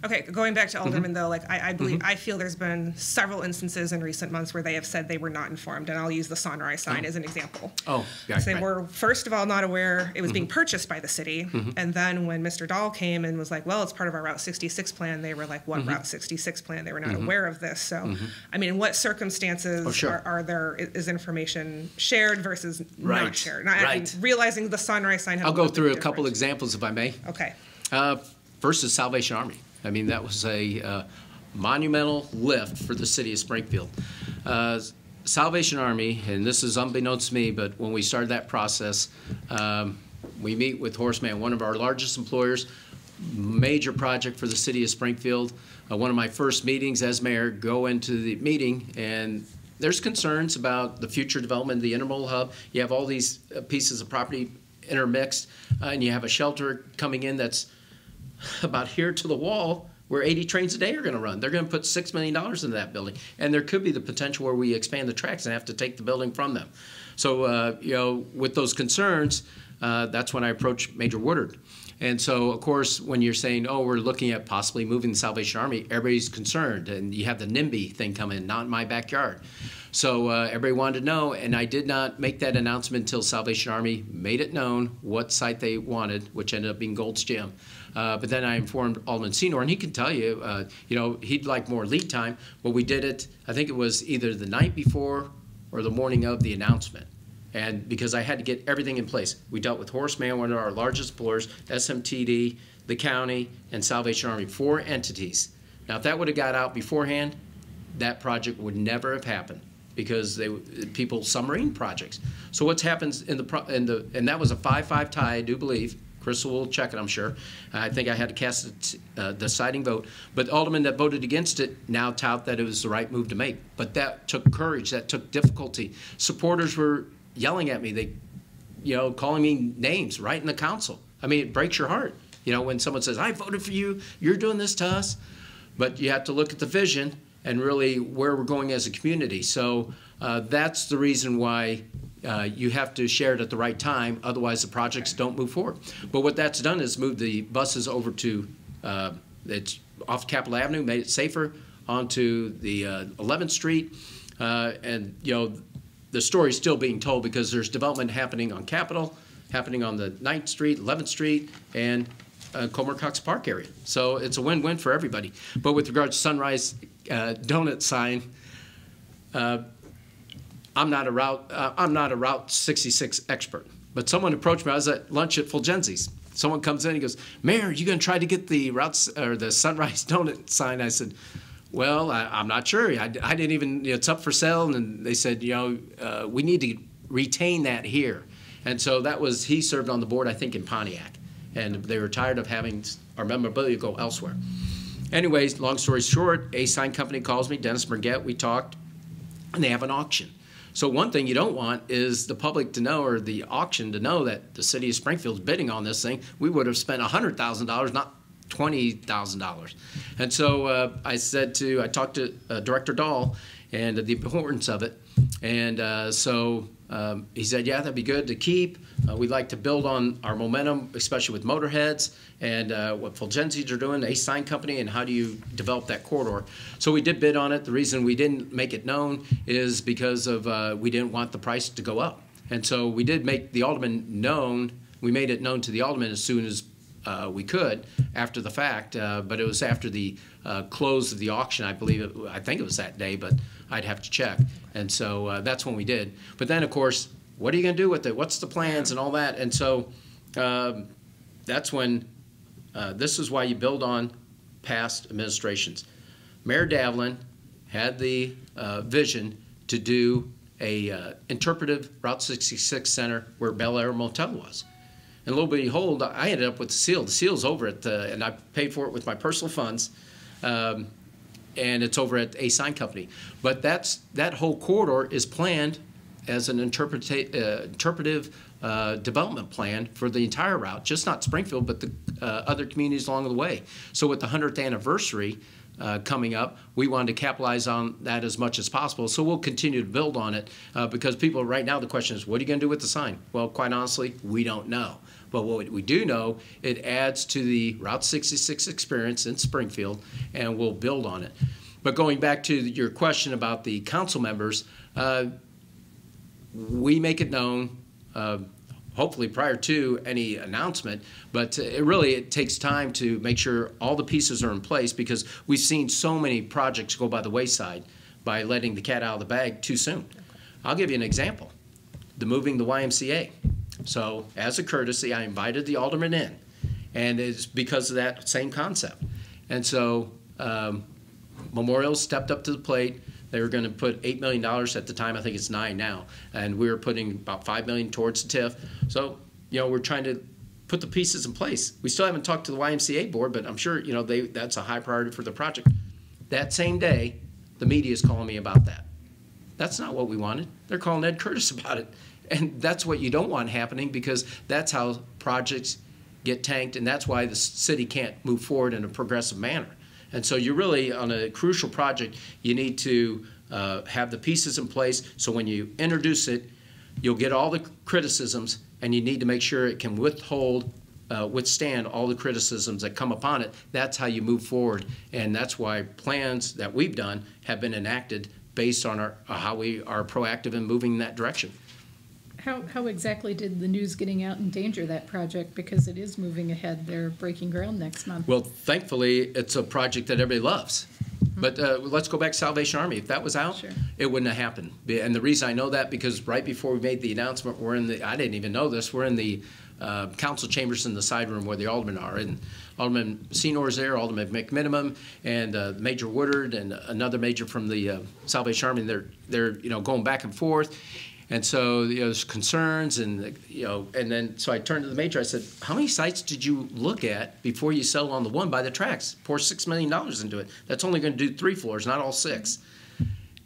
Okay, going back to aldermen though, like I believe, I feel there's been several instances in recent months where they have said they were not informed, and I'll use the Sunrise sign as an example. Oh, yeah, They right. were, first of all, not aware it was being purchased by the city, and then when Mr. Dahl came and was like, well, it's part of our Route 66 plan, they were like, what Route 66 plan? They were not aware of this. So, I mean, in what circumstances are there, is information shared versus not shared? Not, I mean, realizing the Sunrise sign had I'll a go little bit through a different. couple examples if I may. Okay. First is Salvation Army. I mean, that was a monumental lift for the city of Springfield. Salvation Army, and this is unbeknownst to me, but when we started that process, we meet with Horseman, one of our largest employers, major project for the city of Springfield. One of my first meetings as mayor, go into the meeting, and there's concerns about the future development of the intermodal hub. You have all these pieces of property intermixed, and you have a shelter coming in that's about here to the wall where 80 trains a day are going to run. They're going to put $6 million into that building. And there could be the potential where we expand the tracks and have to take the building from them. So, you know, with those concerns, that's when I approached Major Woodard. And so, of course, when you're saying, oh, we're looking at possibly moving the Salvation Army, everybody's concerned. And you have the NIMBY thing come in, not in my backyard. So everybody wanted to know, and I did not make that announcement until Salvation Army made it known what site they wanted, which ended up being Gold's Gym. But then I informed Alderman Senor, and he can tell you, you know, he'd like more lead time, but we did it, I think it was either the night before or the morning of the announcement. And because I had to get everything in place. We dealt with Horseman, one of our largest employers, SMTD, the county, and Salvation Army, 4 entities. Now, if that would have got out beforehand, that project would never have happened because people submarine projects. So what's happens and that was a 5-5 tie, I do believe. Crystal will check it, I'm sure. I think I had to cast the deciding vote. But the aldermen that voted against it now tout that it was the right move to make. But that took courage. That took difficulty. Supporters were yelling at me. They, you know, calling me names right in the council. I mean, it breaks your heart. You know, when someone says, I voted for you, you're doing this to us. But you have to look at the vision and really where we're going as a community. So that's the reason why you have to share it at the right time, otherwise the projects don't move forward. But what that's done is move the buses over to, it's off Capitol Avenue, made it safer, onto the 11th Street. And, you know, the story's still being told because there's development happening on Capitol, happening on the 9th Street, 11th Street, and Comer Cox Park area. So it's a win-win for everybody. But with regard to Sunrise donut sign, I'm not a Route 66 expert, but someone approached me. I was at lunch at Fulgenzi's. Someone comes in, he goes, Mayor, are you going to try to get the the Sunrise donut sign? I said, well, I'm not sure. I didn't even, you know, it's up for sale. And they said, you know, we need to retain that here. And so that was, he served on the board, I think, in Pontiac. And they were tired of having our memorabilia go elsewhere. Anyways, long story short, a sign company calls me, Dennis Mergette, we talked, and they have an auction. So one thing you don't want is the public to know, or the auction to know, that the city of Springfield is bidding on this thing. We would have spent $100,000, not $20,000. And so I talked to Director Dahl and the importance of it. And so he said, yeah, that'd be good to keep. We'd like to build on our momentum, especially with motorheads and what Fulgenzi's are doing, a sign company, and how do you develop that corridor. So we did bid on it. The reason we didn't make it known is because of we didn't want the price to go up. And so we did make the alderman known. We made it known to the alderman as soon as we could after the fact, but it was after the close of the auction, I believe. I think it was that day, but I'd have to check. And so that's when we did. But then, of course, what are you going to do with it? What's the plans and all that? And so that's when this is why you build on past administrations. Mayor Davlin had the vision to do a interpretive Route 66 center where Bel Air Motel was. And lo and behold, I ended up with the seal. The seal's over at and I paid for it with my personal funds. And it's over at a sign company. But that whole corridor is planned as an interpretive development plan for the entire route, just not Springfield, but the other communities along the way. So with the 100th anniversary coming up, we wanted to capitalize on that as much as possible. So we'll continue to build on it because people right now, the question is, what are you going to do with the sign? Well, quite honestly, we don't know. But what we do know, it adds to the Route 66 experience in Springfield, and we'll build on it. But going back to your question about the council members, we make it known, hopefully prior to any announcement, but it takes time to make sure all the pieces are in place because we've seen so many projects go by the wayside by letting the cat out of the bag too soon. I'll give you an example, moving the YMCA. So as a courtesy, I invited the alderman in, and it's because of that same concept. And so Memorial stepped up to the plate. They were going to put $8 million at the time. I think it's $9 million now. And we were putting about $5 million towards the TIF. So, we're trying to put the pieces in place. We still haven't talked to the YMCA board, but I'm sure, that's a high priority for the project. That same day, the media is calling me about that. That's not what we wanted. They're calling Ed Curtis about it. And that's what you don't want happening because that's how projects get tanked, and that's why the city can't move forward in a progressive manner. And so you're really, on a crucial project, you need to have the pieces in place so when you introduce it, you'll get all the criticisms, and you need to make sure it can withstand all the criticisms that come upon it. That's how you move forward, and that's why plans that we've done have been enacted based on how we are proactive in moving in that direction. How exactly did the news getting out endanger that project? Because it is moving ahead. They're breaking ground next month. Well, thankfully, it's a project that everybody loves. But let's go back to Salvation Army. If that was out, sure, it wouldn't have happened. And the reason I know that, because right before we made the announcement, I didn't even know this, we're in the council chambers in the side room where the aldermen are. And Alderman Senor's there, Alderman McMinimum, and Major Woodard, and another major from the Salvation Army. They're going back and forth. And so there's concerns, and and then so I turned to the major. I said, "How many sites did you look at before you settled on the one by the tracks? Pour $6 million into it. That's only going to do 3 floors, not all 6.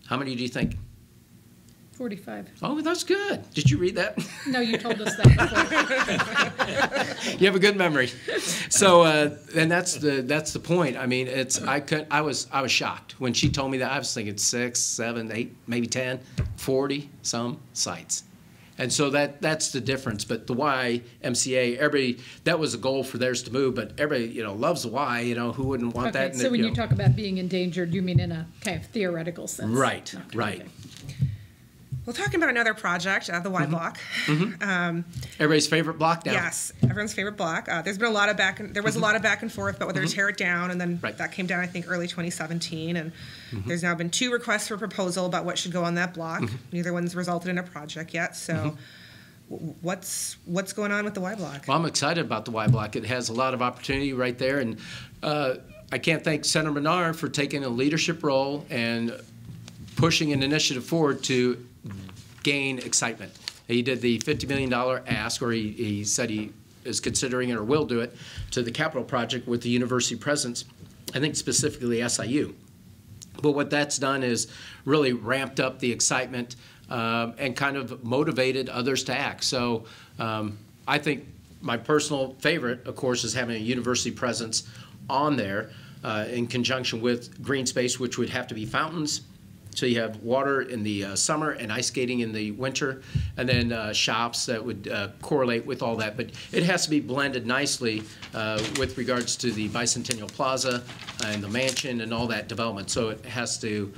How many do you think?" 45. Oh, that's good. Did you read that? No, you told us that before. You have a good memory. So, and that's the point. I mean, I was shocked when she told me that. I was thinking 6, 7, 8, maybe 10, 40 some sites. And so that's the difference. But the YMCA, that was a goal for theirs to move, but everybody, loves the Y, who wouldn't want that? So when you talk about being endangered, you mean in a kind of theoretical sense? Right, right. Okay. Well, talking about another project, the Y block. Everybody's favorite block now. Yes, everyone's favorite block. There's been a lot of there was a lot of back and forth about whether to tear it down, and then that came down, I think, early 2017. And there's now been 2 requests for proposal about what should go on that block. Neither one's resulted in a project yet. So, what's going on with the Y block? Well, I'm excited about the Y block. It has a lot of opportunity right there, and I can't thank Senator Menard for taking a leadership role and pushing an initiative forward to gain excitement. He did the $50 million ask, or he said he is considering it or will do it, to the capital project with the university presence, I think specifically SIU. But what that's done is really ramped up the excitement and kind of motivated others to act. So I think my personal favorite, of course, is having a university presence on there in conjunction with green space, which would have to be fountains. So you have water in the summer and ice skating in the winter, and then shops that would correlate with all that. But it has to be blended nicely with regards to the Bicentennial Plaza and the mansion and all that development. So it has to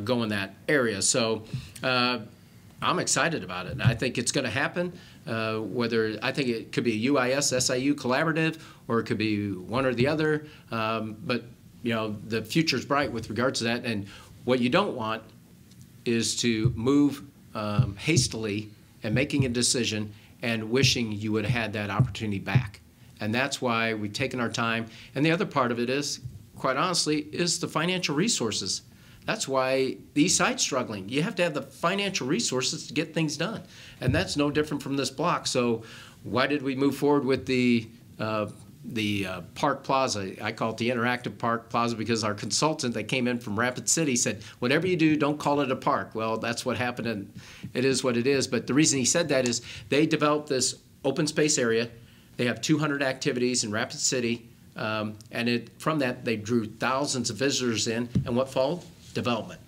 go in that area. So I'm excited about it, and I think it's going to happen. I think it could be a UIS-SIU collaborative, or it could be one or the other. But the future's bright with regards to that. And what you don't want is to move hastily and making a decision and wishing you would have had that opportunity back. And that's why we've taken our time. And the other part of it is, quite honestly, is the financial resources. That's why the East Side's struggling. You have to have the financial resources to get things done. And that's no different from this block. So why did we move forward with the Park Plaza? I call it the Interactive Park Plaza because our consultant that came in from Rapid City said, whatever you do, don't call it a park. Well, that's what happened, and it is what it is. But the reason he said that is they developed this open space area. They have 200 activities in Rapid City, and from that, they drew thousands of visitors in. And what followed? Development.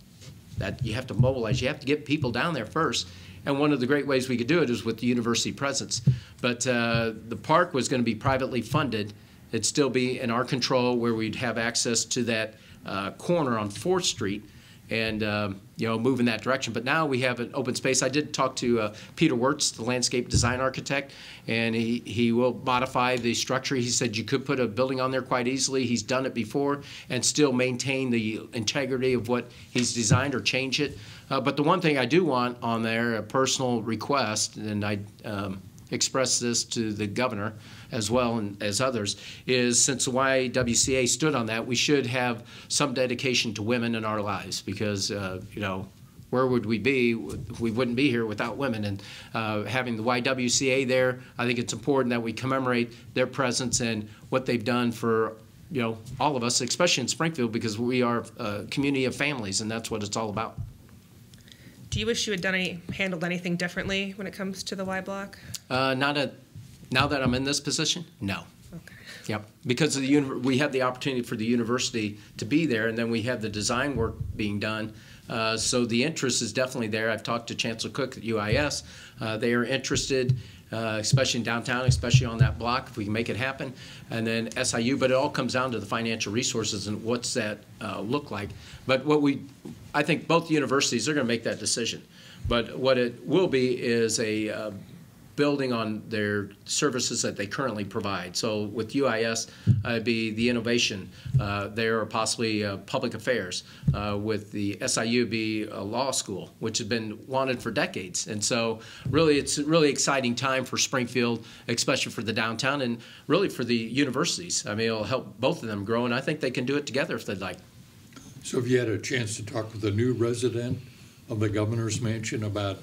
That you have to mobilize. You have to get people down there first. And one of the great ways we could do it is with the university presence. But the park was going to be privately funded. It'd still be in our control where we'd have access to that corner on 4th Street and move in that direction. But now we have an open space. I did talk to Peter Wirtz, the landscape design architect, and he will modify the structure. He said you could put a building on there quite easily. He's done it before and still maintain the integrity of what he's designed or change it. But the one thing I do want on there, a personal request, and I expressed this to the governor as well and as others, is since the YWCA stood on that, we should have some dedication to women in our lives because, where would we be? We wouldn't be here without women. And having the YWCA there, I think it's important that we commemorate their presence and what they've done for all of us, especially in Springfield, because we are a community of families, and that's what it's all about. Do you wish you had handled anything differently when it comes to the Y Block? Now that I'm in this position, no. Okay. Yep, because we have the opportunity for the university to be there, and then we have the design work being done. So the interest is definitely there. I've talked to Chancellor Cook at UIS. They are interested, especially in downtown, especially on that block, if we can make it happen. And then SIU, but it all comes down to the financial resources and what's that look like. But I think both universities are going to make that decision. But what it will be is a building on their services that they currently provide. So with UIS, it'd be the innovation there, or possibly public affairs. With the SIU, it'd be a law school, which has been wanted for decades. And so really, it's a really exciting time for Springfield, especially for the downtown and really for the universities. I mean, it'll help both of them grow, and I think they can do it together if they'd like. So have you had a chance to talk with a new resident of the governor's mansion about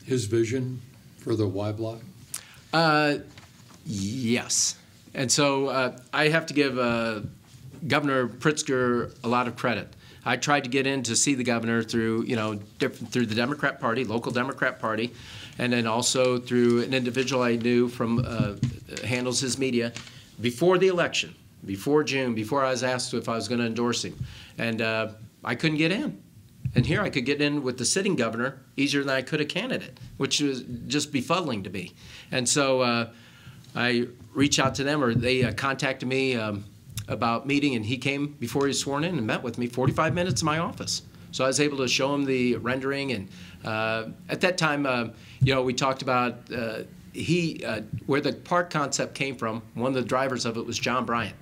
his vision for the Y Block? Yes. And so I have to give Governor Pritzker a lot of credit. I tried to get in to see the governor through, through the Democrat Party, local Democrat Party, and then also through an individual I knew from handles his media before the election, before June, before I was asked if I was going to endorse him. And I couldn't get in. And here I could get in with the sitting governor easier than I could a candidate, which was just befuddling to me. And so I reached out to them, or they contacted me about meeting, and he came before he was sworn in and met with me 45 minutes in my office. So I was able to show him the rendering. And at that time, we talked about where the park concept came from. One of the drivers of it was John Bryant.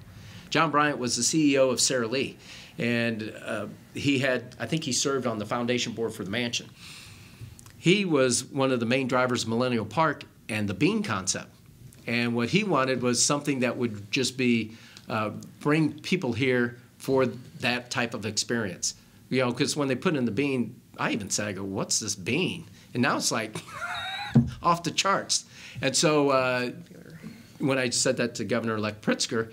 John Bryant was the CEO of Sara Lee. And I think he served on the foundation board for the mansion. He was one of the main drivers of Millennial Park and the bean concept. And what he wanted was something that would just be, bring people here for that type of experience. Because when they put in the bean, I even said, I go, what's this bean? And now it's like off the charts. And so when I said that to Governor-elect Pritzker,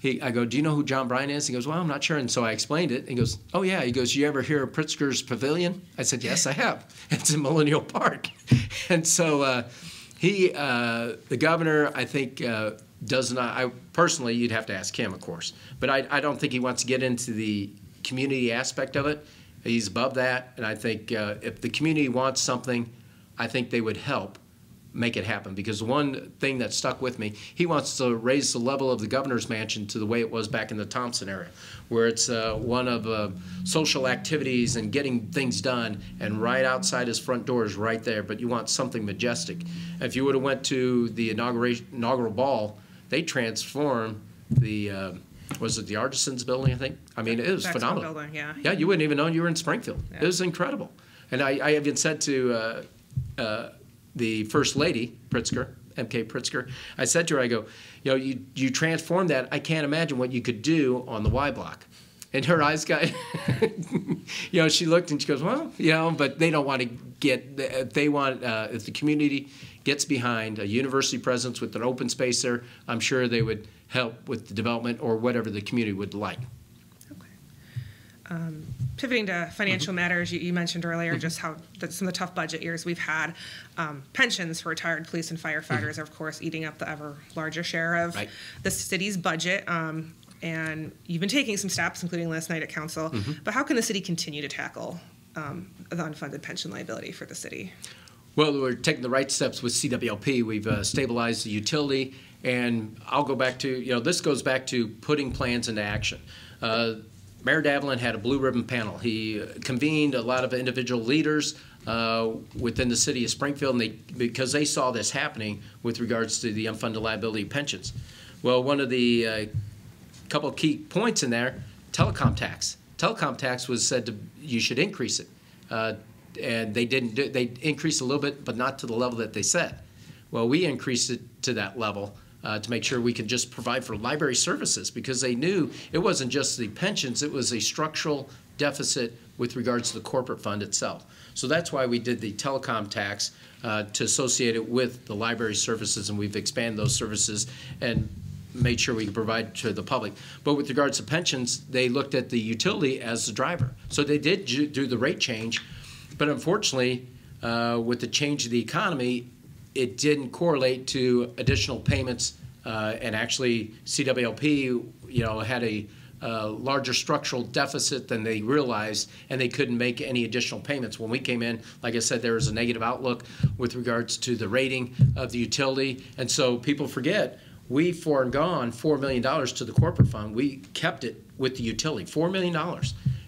I go, do you know who John Bryant is? He goes, well, I'm not sure. And so I explained it. He goes, oh, yeah. He goes, you ever hear of Pritzker's Pavilion? I said, yes, I have. It's in Millennial Park. And so the governor, I think, does not, personally, you'd have to ask him, of course. But I don't think he wants to get into the community aspect of it. He's above that. And I think if the community wants something, I think they would help make it happen, because one thing that stuck with me, he wants to raise the level of the governor's mansion to the way it was back in the Thompson era, where it's one of social activities and getting things done, and right outside his front door is right there, but you want something majestic. If you would have went to the inaugural ball, they transformed the was it the Artisans building, I think? I mean, it was phenomenal. Building, yeah. Yeah, you wouldn't even know you were in Springfield. Yeah. It was incredible. And I even said to the First Lady, Pritzker, MK Pritzker, I said to her, I go, you transformed that. I can't imagine what you could do on the Y Block. And her eyes got, she looked and she goes, well, but they don't want to get, if they want, if the community gets behind a university presence with an open space there, I'm sure they would help with the development or whatever the community would like. Pivoting to financial matters, you mentioned earlier just how some of the tough budget years we've had. Pensions for retired police and firefighters are, of course, eating up the ever larger share of the city's budget. And you've been taking some steps, including last night at council. But how can the city continue to tackle the unfunded pension liability for the city? Well, we're taking the right steps with CWLP. We've stabilized the utility, and I'll go back to, this goes back to putting plans into action. Mayor Davlin had a blue ribbon panel. He convened a lot of individual leaders within the city of Springfield, and because they saw this happening with regards to the unfunded liability pensions. Well, one of the couple of key points in there, telecom tax. Telecom tax was said you should increase it, and they didn't. They increased a little bit, but not to the level that they said. Well, we increased it to that level. To make sure we could just provide for library services, because they knew it wasn't just the pensions, it was a structural deficit with regards to the corporate fund itself. So that's why we did the telecom tax to associate it with the library services, and we've expanded those services and made sure we could provide to the public. But with regards to pensions, they looked at the utility as the driver. So they did do the rate change, but unfortunately, with the change of the economy, it didn't correlate to additional payments, and actually CWLP, had a larger structural deficit than they realized, and they couldn't make any additional payments. When we came in, like I said, there was a negative outlook with regards to the rating of the utility, and so people forget we foregone $4 million to the corporate fund. We kept it with the utility, $4 million,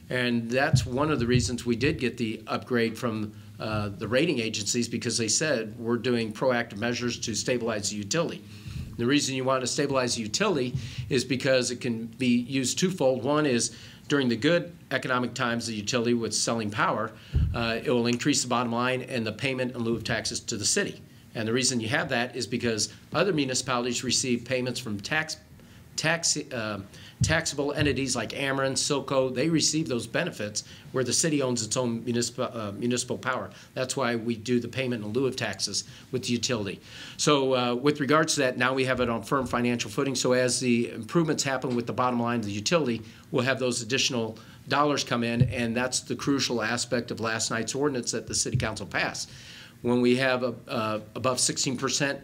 and that's one of the reasons we did get the upgrade from the rating agencies, because they said we're doing proactive measures to stabilize the utility. The reason you want to stabilize the utility is because it can be used twofold. One is during the good economic times, the utility with selling power, it will increase the bottom line and the payment in lieu of taxes to the city. And the reason you have that is because other municipalities receive payments from taxable entities like Ameren, Silco. They receive those benefits where the city owns its own municipal power. That's why we do the payment in lieu of taxes with the utility. So with regards to that, now we have it on firm financial footing. So as the improvements happen with the bottom line of the utility, we'll have those additional dollars come in, and that's the crucial aspect of last night's ordinance that the City Council passed. When we have above 16%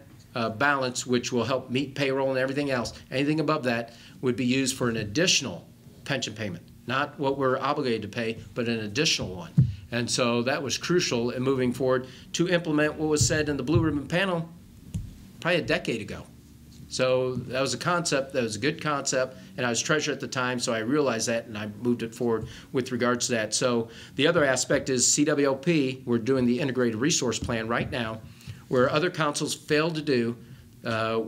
balance, which will help meet payroll and everything else, anything above that would be used for an additional pension payment, not what we're obligated to pay, but an additional one. And so that was crucial in moving forward to implement what was said in the Blue Ribbon panel probably a decade ago. So that was a concept, that was a good concept, and I was treasurer at the time, so I realized that, and I moved it forward with regards to that. So the other aspect is CWLP, we're doing the integrated resource plan right now, where other councils failed to do.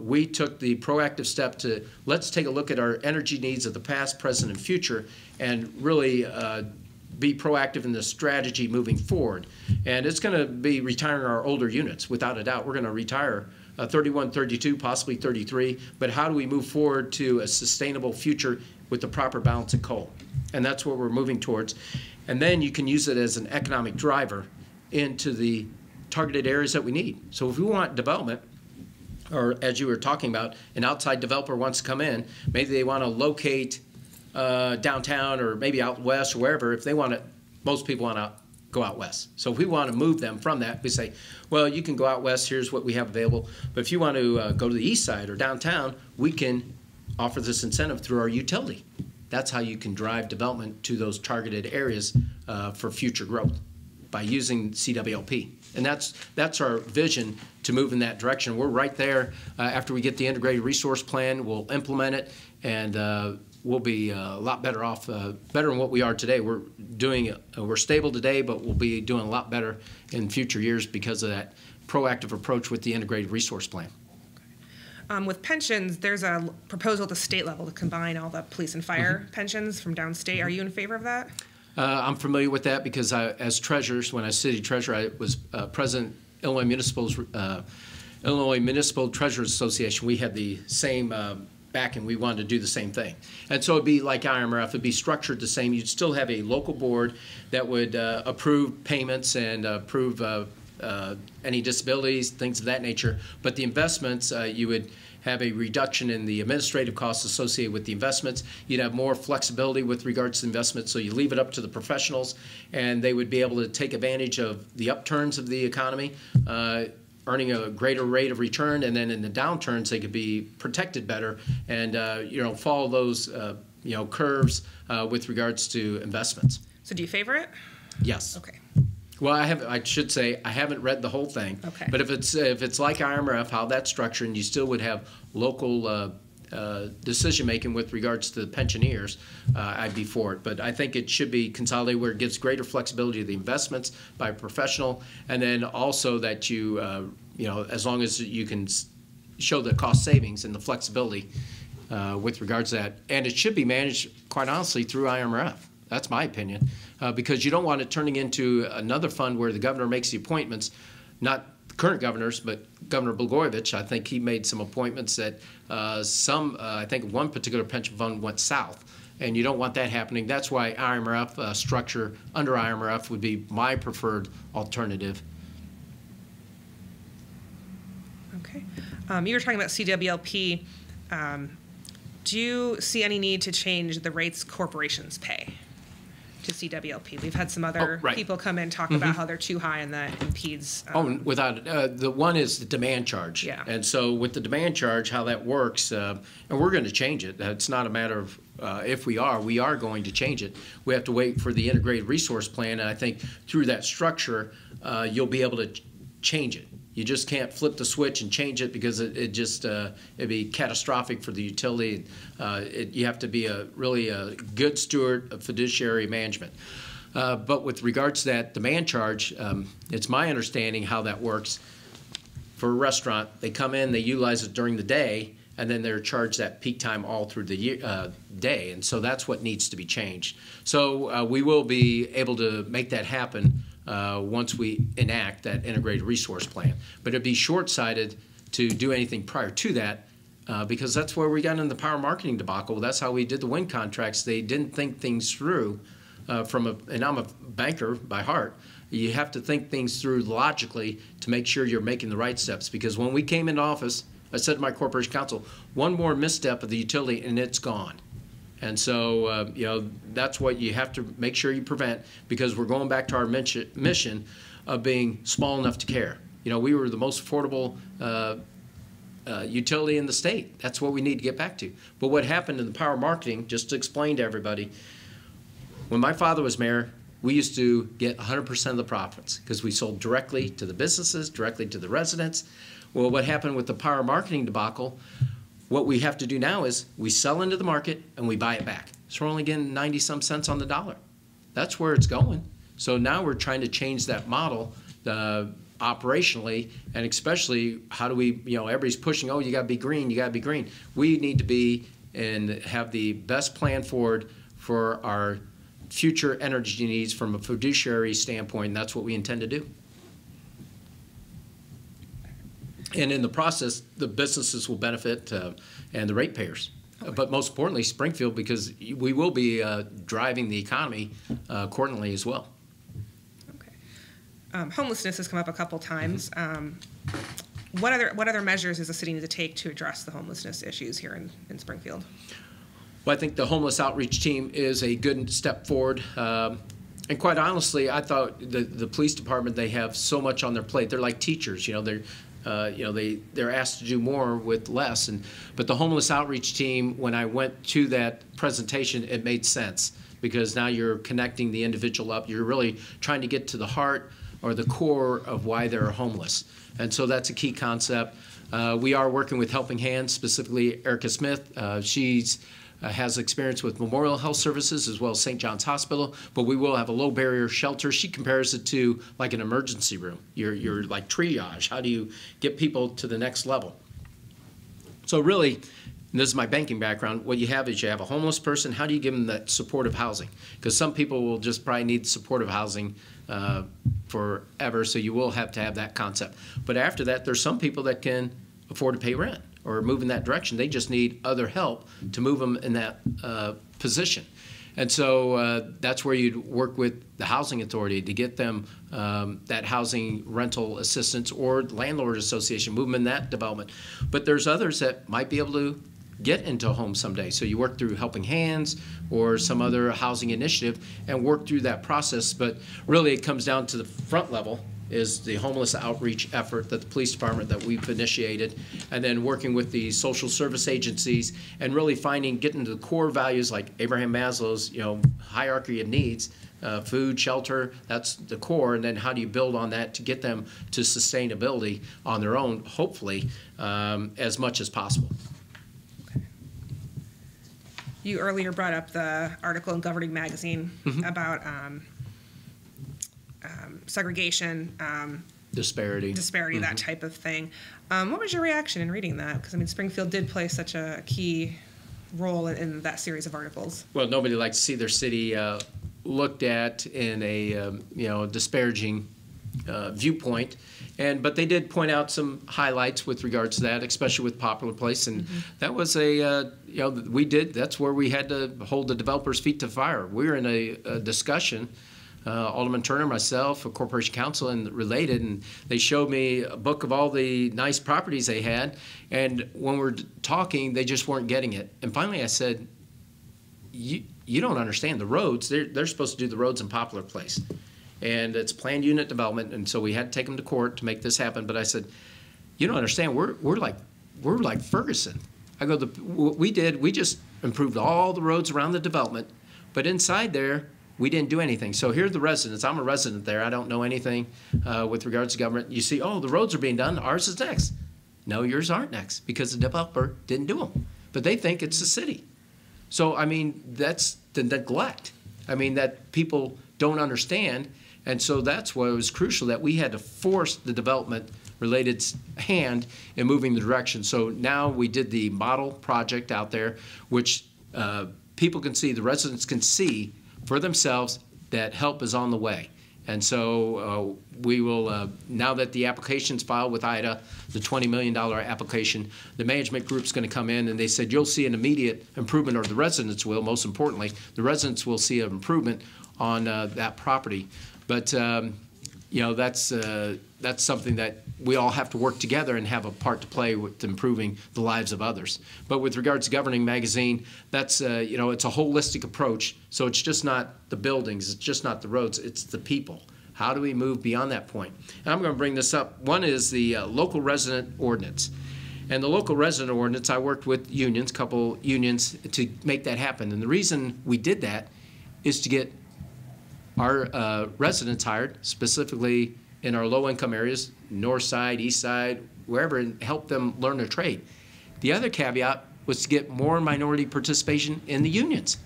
We took the proactive step to let's take a look at our energy needs of the past, present, and future, and really be proactive in the strategy moving forward. And it's going to be retiring our older units, without a doubt. We're going to retire 31, 32, possibly 33, but how do we move forward to a sustainable future with the proper balance of coal? And that's what we're moving towards. And then you can use it as an economic driver into the targeted areas that we need. So if we want development, or as you were talking about, an outside developer wants to come in, maybe they want to locate downtown or maybe out west or wherever. If they want to, most people want to go out west. So if we want to move them from that, we say, well, you can go out west, here's what we have available. But if you want to go to the east side or downtown, we can offer this incentive through our utility. That's how you can drive development to those targeted areas for future growth, by using CWLP. And that's our vision to move in that direction. We're right there. After we get the integrated resource plan, we'll implement it, and we'll be a lot better off, better than what we are today. We're stable today, but we'll be doing a lot better in future years because of that proactive approach with the integrated resource plan. With pensions, there's a proposal at the state level to combine all the police and fire pensions from downstate. Are you in favor of that? I'm familiar with that because as treasurers, when I was city treasurer, I was president Illinois Municipal Treasurers Association. We had the same backing. We wanted to do the same thing. And so it'd be like IMRF. It'd be structured the same. You'd still have a local board that would approve payments and approve any disabilities, things of that nature. But the investments, you would have a reduction in the administrative costs associated with the investments. You'd have more flexibility with regards to investments, so you leave it up to the professionals, and they would be able to take advantage of the upturns of the economy, earning a greater rate of return, and then in the downturns they could be protected better and follow those curves with regards to investments. So do you favor it? Yes. Okay. Well, I should say I haven't read the whole thing. Okay. But if it's like IMRF, how that's structured, and you still would have local decision making with regards to the pensioners, I'd be for it. But I think it should be consolidated where it gives greater flexibility to the investments by a professional, and then also that you as long as you can show the cost savings and the flexibility with regards to that, and it should be managed quite honestly through IMRF. That's my opinion, because you don't want it turning into another fund where the governor makes the appointments, not the current governors, but Governor Blagojevich. I think he made some appointments that I think one particular pension fund went south, and you don't want that happening. That's why IMRF structure under IMRF would be my preferred alternative. Okay. You were talking about CWLP. Do you see any need to change the rates corporations pay to CWLP? We've had some other people come in talk about how they're too high and that impedes. Without the one is the demand charge. Yeah. And so with the demand charge, how that works, and we're going to change it. It's not a matter of if we are going to change it. We have to wait for the integrated resource plan, and I think through that structure, you'll be able to change it. You just can't flip the switch and change it because it'd be catastrophic for the utility. You have to be really a good steward of fiduciary management. But with regards to that demand charge, it's my understanding how that works. For a restaurant, they come in, they utilize it during the day, and then they're charged that peak time all through the day. And so that's what needs to be changed. So we will be able to make that happen once we enact that integrated resource plan. But it'd be short-sighted to do anything prior to that because that's where we got in the power marketing debacle. That's how we did the wind contracts. They didn't think things through and I'm a banker by heart. You have to think things through logically to make sure you're making the right steps, because when we came into office, I said to my corporation counsel, one more misstep of the utility and it's gone. And so, that's what you have to make sure you prevent, because we're going back to our mission of being small enough to care. We were the most affordable utility in the state. That's what we need to get back to. But what happened in the power marketing, just to explain to everybody, when my father was mayor, we used to get 100% of the profits because we sold directly to the businesses, directly to the residents. Well, what happened with the power marketing debacle, what we have to do now is we sell into the market and we buy it back. So we're only getting 90-some cents on the dollar. That's where it's going. So now we're trying to change that model operationally, and especially how do we, everybody's pushing, oh, you got to be green, you got to be green. We need to be and have the best plan forward for our future energy needs from a fiduciary standpoint, and that's what we intend to do. And in the process, the businesses will benefit and the ratepayers. Okay. But most importantly, Springfield, because we will be driving the economy accordingly as well. Okay. Homelessness has come up a couple times. What other measures does the city need to take to address the homelessness issues here in Springfield? Well, I think the homeless outreach team is a good step forward. And quite honestly, I thought the police department, they have so much on their plate. They're like teachers, they're asked to do more with less. But the homeless outreach team, when I went to that presentation, it made sense, because now you're connecting the individual up. You're really trying to get to the heart or the core of why they're homeless. And so that's a key concept. We are working with Helping Hands, specifically Erica Smith. She's has experience with Memorial Health Services as well as St. John's Hospital, but we will have a low barrier shelter. She compares it to like an emergency room. You're like triage. How do you get people to the next level? So really, and this is my banking background, what you have is you have a homeless person. How do you give them that supportive housing? Because some people will just probably need supportive housing forever, so you will have to have that concept. But after that, there's some people that can afford to pay rent or move in that direction. They just need other help to move them in that position. And so that's where you'd work with the housing authority to get them that housing rental assistance, or landlord association, move them in that development. But there's others that might be able to get into a home someday. So you work through Helping Hands or some other housing initiative and work through that process. But really it comes down to the front level is the homeless outreach effort that the police department that we've initiated, and then working with the social service agencies and really getting to the core values like Abraham Maslow's, hierarchy of needs, food, shelter, that's the core, and then how do you build on that to get them to sustainability on their own, hopefully, as much as possible. You earlier brought up the article in Governing Magazine about segregation, disparity, that type of thing. What was your reaction in reading that? Because, Springfield did play such a key role in that series of articles. Well, nobody likes to see their city looked at in a disparaging viewpoint, but they did point out some highlights with regards to that, especially with Poplar Place, and that was that's where we had to hold the developers' feet to the fire. We were in a discussion, Alderman Turner, myself, a corporation counsel, and related, and they showed me a book of all the nice properties they had, and when we're talking, they just weren't getting it. And finally I said, you don't understand the roads. They're supposed to do the roads in Poplar Place, and it's planned unit development, and so we had to take them to court to make this happen. But I said, you don't understand. We're like Ferguson. I go, we just improved all the roads around the development, but inside there we didn't do anything. So here are the residents. I'm a resident there. I don't know anything with regards to government. You see, the roads are being done. Ours is next. No, yours aren't next because the developer didn't do them. But they think it's the city. So, that's the neglect. That people don't understand. And so that's why it was crucial that we had to force the development-related hand in moving the direction. So now we did the model project out there, which people can see, the residents can see for themselves that help is on the way. And so we will, now that the application's filed with IDA, the $20 million application, the management group's going to come in, and they said you'll see an immediate improvement, or the residents will, most importantly, the residents will see an improvement on that property. But that's something that we all have to work together and have a part to play with improving the lives of others. But with regards to Governing Magazine, that's it's a holistic approach. So it's just not the buildings, it's just not the roads, it's the people. How do we move beyond that point? And I'm going to bring this up. One is the local resident ordinance. And the local resident ordinance, I worked with unions, couple unions, to make that happen. And the reason we did that is to get our residents hired, specifically in our low-income areas, north side, east side, wherever, and help them learn their trade. The other caveat was to get more minority participation in the unions.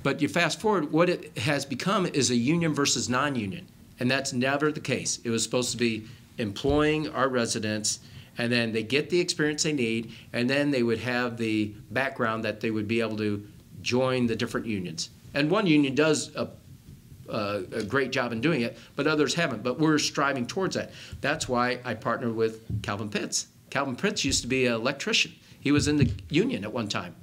But you fast forward, what it has become is a union versus non-union, and that's never the case. It was supposed to be employing our residents, and then they get the experience they need, and then they would have the background that they would be able to join the different unions. And one union does a great job in doing it, but others haven't. But we're striving towards that. That's why I partnered with Calvin Pitts. Calvin Pitts used to be an electrician. He was in the union at one time.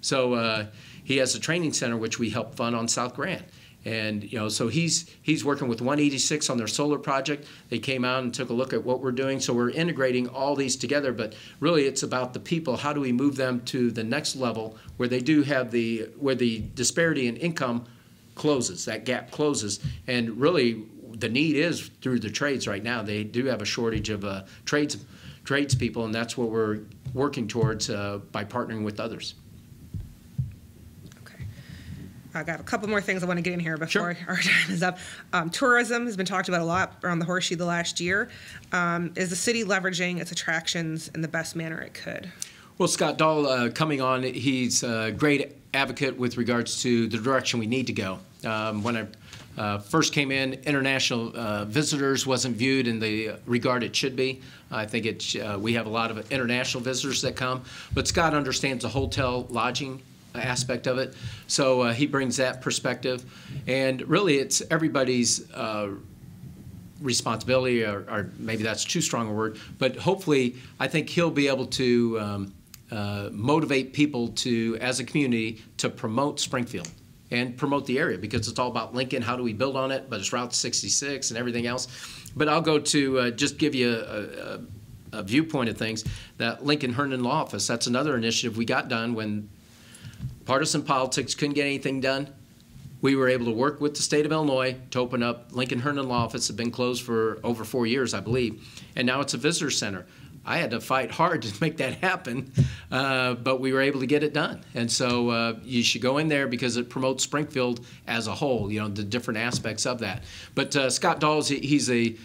So he has a training center which we help fund on South Grand. And so he's working with 186 on their solar project. They came out and took a look at what we're doing. So we're integrating all these together, but really it's about the people. How do we move them to the next level where they do have where the disparity in income closes, that gap closes, and really the need is through the trades right now. They do have a shortage of tradespeople, and that's what we're working towards by partnering with others. Okay. I got a couple more things I want to get in here before Sure. our time is up. Tourism has been talked about a lot around the Horseshoe the last year. Is the city leveraging its attractions in the best manner it could? Well, Scott Dahl coming on, he's a great advocate with regards to the direction we need to go. When I first came in, international visitors wasn't viewed in the regard it should be. I think we have a lot of international visitors that come, but Scott understands the hotel lodging aspect of it, so he brings that perspective. And really it's everybody's responsibility, or maybe that's too strong a word, but hopefully I think he'll be able to motivate people to, as a community, to promote Springfield. and promote the area, because it's all about Lincoln. How do we build on it? But it's Route 66 and everything else. But I'll go to just give you a viewpoint of things. That Lincoln Herndon Law Office, that's another initiative we got done when partisan politics couldn't get anything done. We were able to work with the state of Illinois to open up Lincoln Herndon Law Office. It's been closed for over 4 years, I believe, and now it's a visitor center. I had to fight hard to make that happen, but we were able to get it done. And so you should go in there because it promotes Springfield as a whole, you know, the different aspects of that. But Scott Dawes, he's a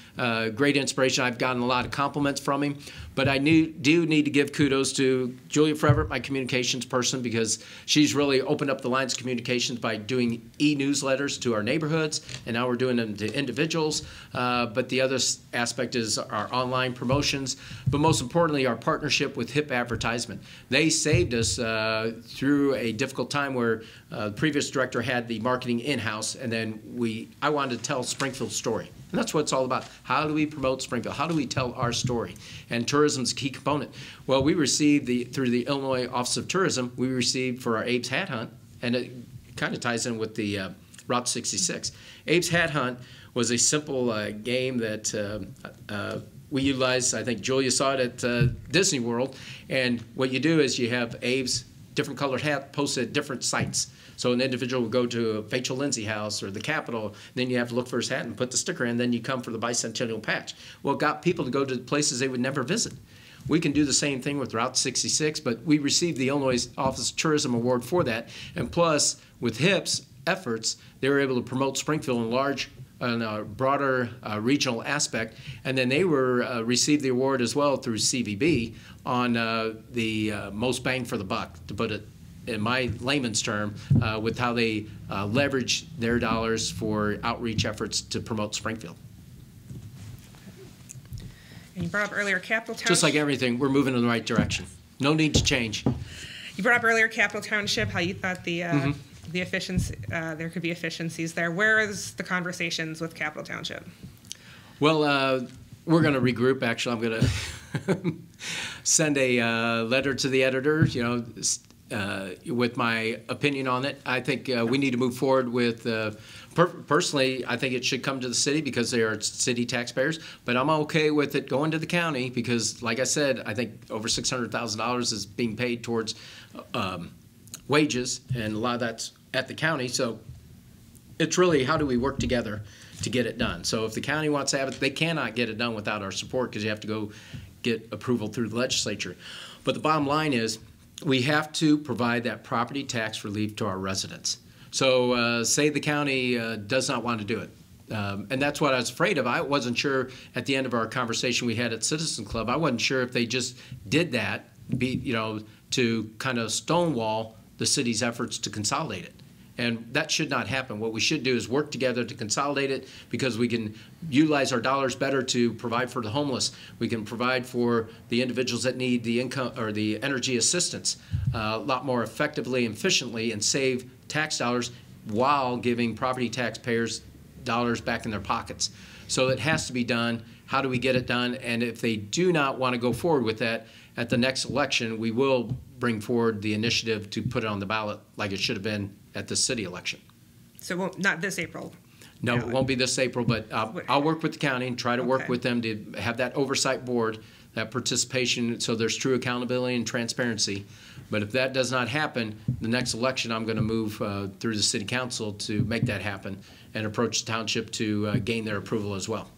great inspiration. I've gotten a lot of compliments from him. But I do need to give kudos to Julia Frevert, my communications person, because she's really opened up the lines of communications by doing e-newsletters to our neighborhoods, and now we're doing them to individuals. But the other aspect is our online promotions, but most importantly, our partnership with HIP Advertisement. They saved us through a difficult time where the previous director had the marketing in-house, and then I wanted to tell Springfield's story. And that's what it's all about. How do we promote Springfield? How do we tell our story? And tourism is a key component. Well, we received through the Illinois Office of Tourism, we received for our Abe's Hat Hunt, and it kind of ties in with the Route 66. Abe's Hat Hunt was a simple game that we utilized. I think Julia saw it at Disney World. And what you do is you have Abe's different colored hat posted at different sites. So an individual would go to Rachel Lindsay House or the Capitol, then you have to look for his hat and put the sticker in, then you come for the bicentennial patch. Well, it got people to go to places they would never visit. We can do the same thing with Route 66, but we received the Illinois Office of Tourism Award for that. And plus, with HIP's efforts, they were able to promote Springfield in a broader regional aspect. And then they received the award as well through CVB on the most bang for the buck, to put it in my layman's term, with how they leverage their dollars for outreach efforts to promote Springfield. And you brought up earlier Capital Township. Just like everything, we're moving in the right direction. No need to change. You brought up earlier Capital Township, how you thought the efficiency, there could be efficiencies there. Where is the conversations with Capital Township? Well, we're going to regroup. Actually, I'm going to send a letter to the editor, with my opinion on it. I think we need to move forward with, personally, I think it should come to the city because they are city taxpayers, but I'm okay with it going to the county because, like I said, I think over $600,000 is being paid towards wages, and a lot of that's at the county. So it's really how do we work together to get it done. So if the county wants to have it, they cannot get it done without our support because you have to go get approval through the legislature. But the bottom line is, we have to provide that property tax relief to our residents. So say the county does not want to do it. And that's what I was afraid of. I wasn't sure at the end of our conversation we had at Citizen Club, I wasn't sure if they just did that, to kind of stonewall the city's efforts to consolidate it. And that should not happen. What we should do is work together to consolidate it because we can utilize our dollars better to provide for the homeless. We can provide for the individuals that need the income or the energy assistance a lot more effectively and efficiently and save tax dollars while giving property taxpayers dollars back in their pockets. So it has to be done. How do we get it done? And if they do not want to go forward with that, at the next election, we will bring forward the initiative to put it on the ballot like it should have been at the city election. So not this April? No, it won't be this April, but I'll work with the county and try to work with them to have that oversight board, that participation, so there's true accountability and transparency. But if that does not happen, the next election I'm going to move through the city council to make that happen and approach the township to gain their approval as well.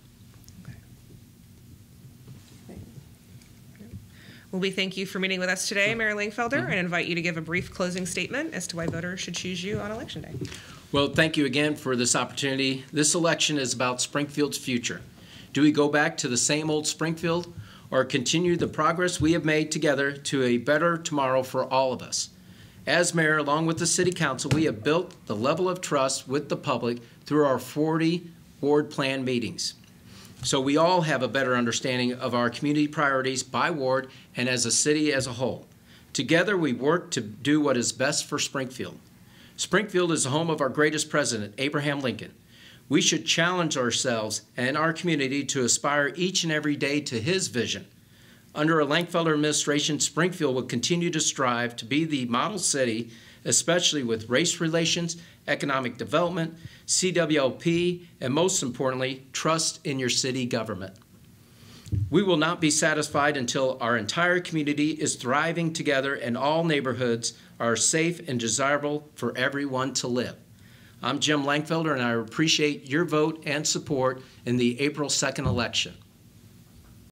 Well, we thank you for meeting with us today, Mayor Langfelder, and invite you to give a brief closing statement as to why voters should choose you on Election Day. Well, thank you again for this opportunity. This election is about Springfield's future. Do we go back to the same old Springfield or continue the progress we have made together to a better tomorrow for all of us? As mayor, along with the city council, we have built the level of trust with the public through our 40 ward plan meetings. So we all have a better understanding of our community priorities by ward and as a city as a whole. Together we work to do what is best for Springfield. Springfield is the home of our greatest president, Abraham Lincoln. We should challenge ourselves and our community to aspire each and every day to his vision. Under a Langfelder administration, Springfield will continue to strive to be the model city, especially with race relations, economic development, CWLP, and most importantly, trust in your city government. We will not be satisfied until our entire community is thriving together and all neighborhoods are safe and desirable for everyone to live. I'm Jim Langfelder, and I appreciate your vote and support in the April 2nd election.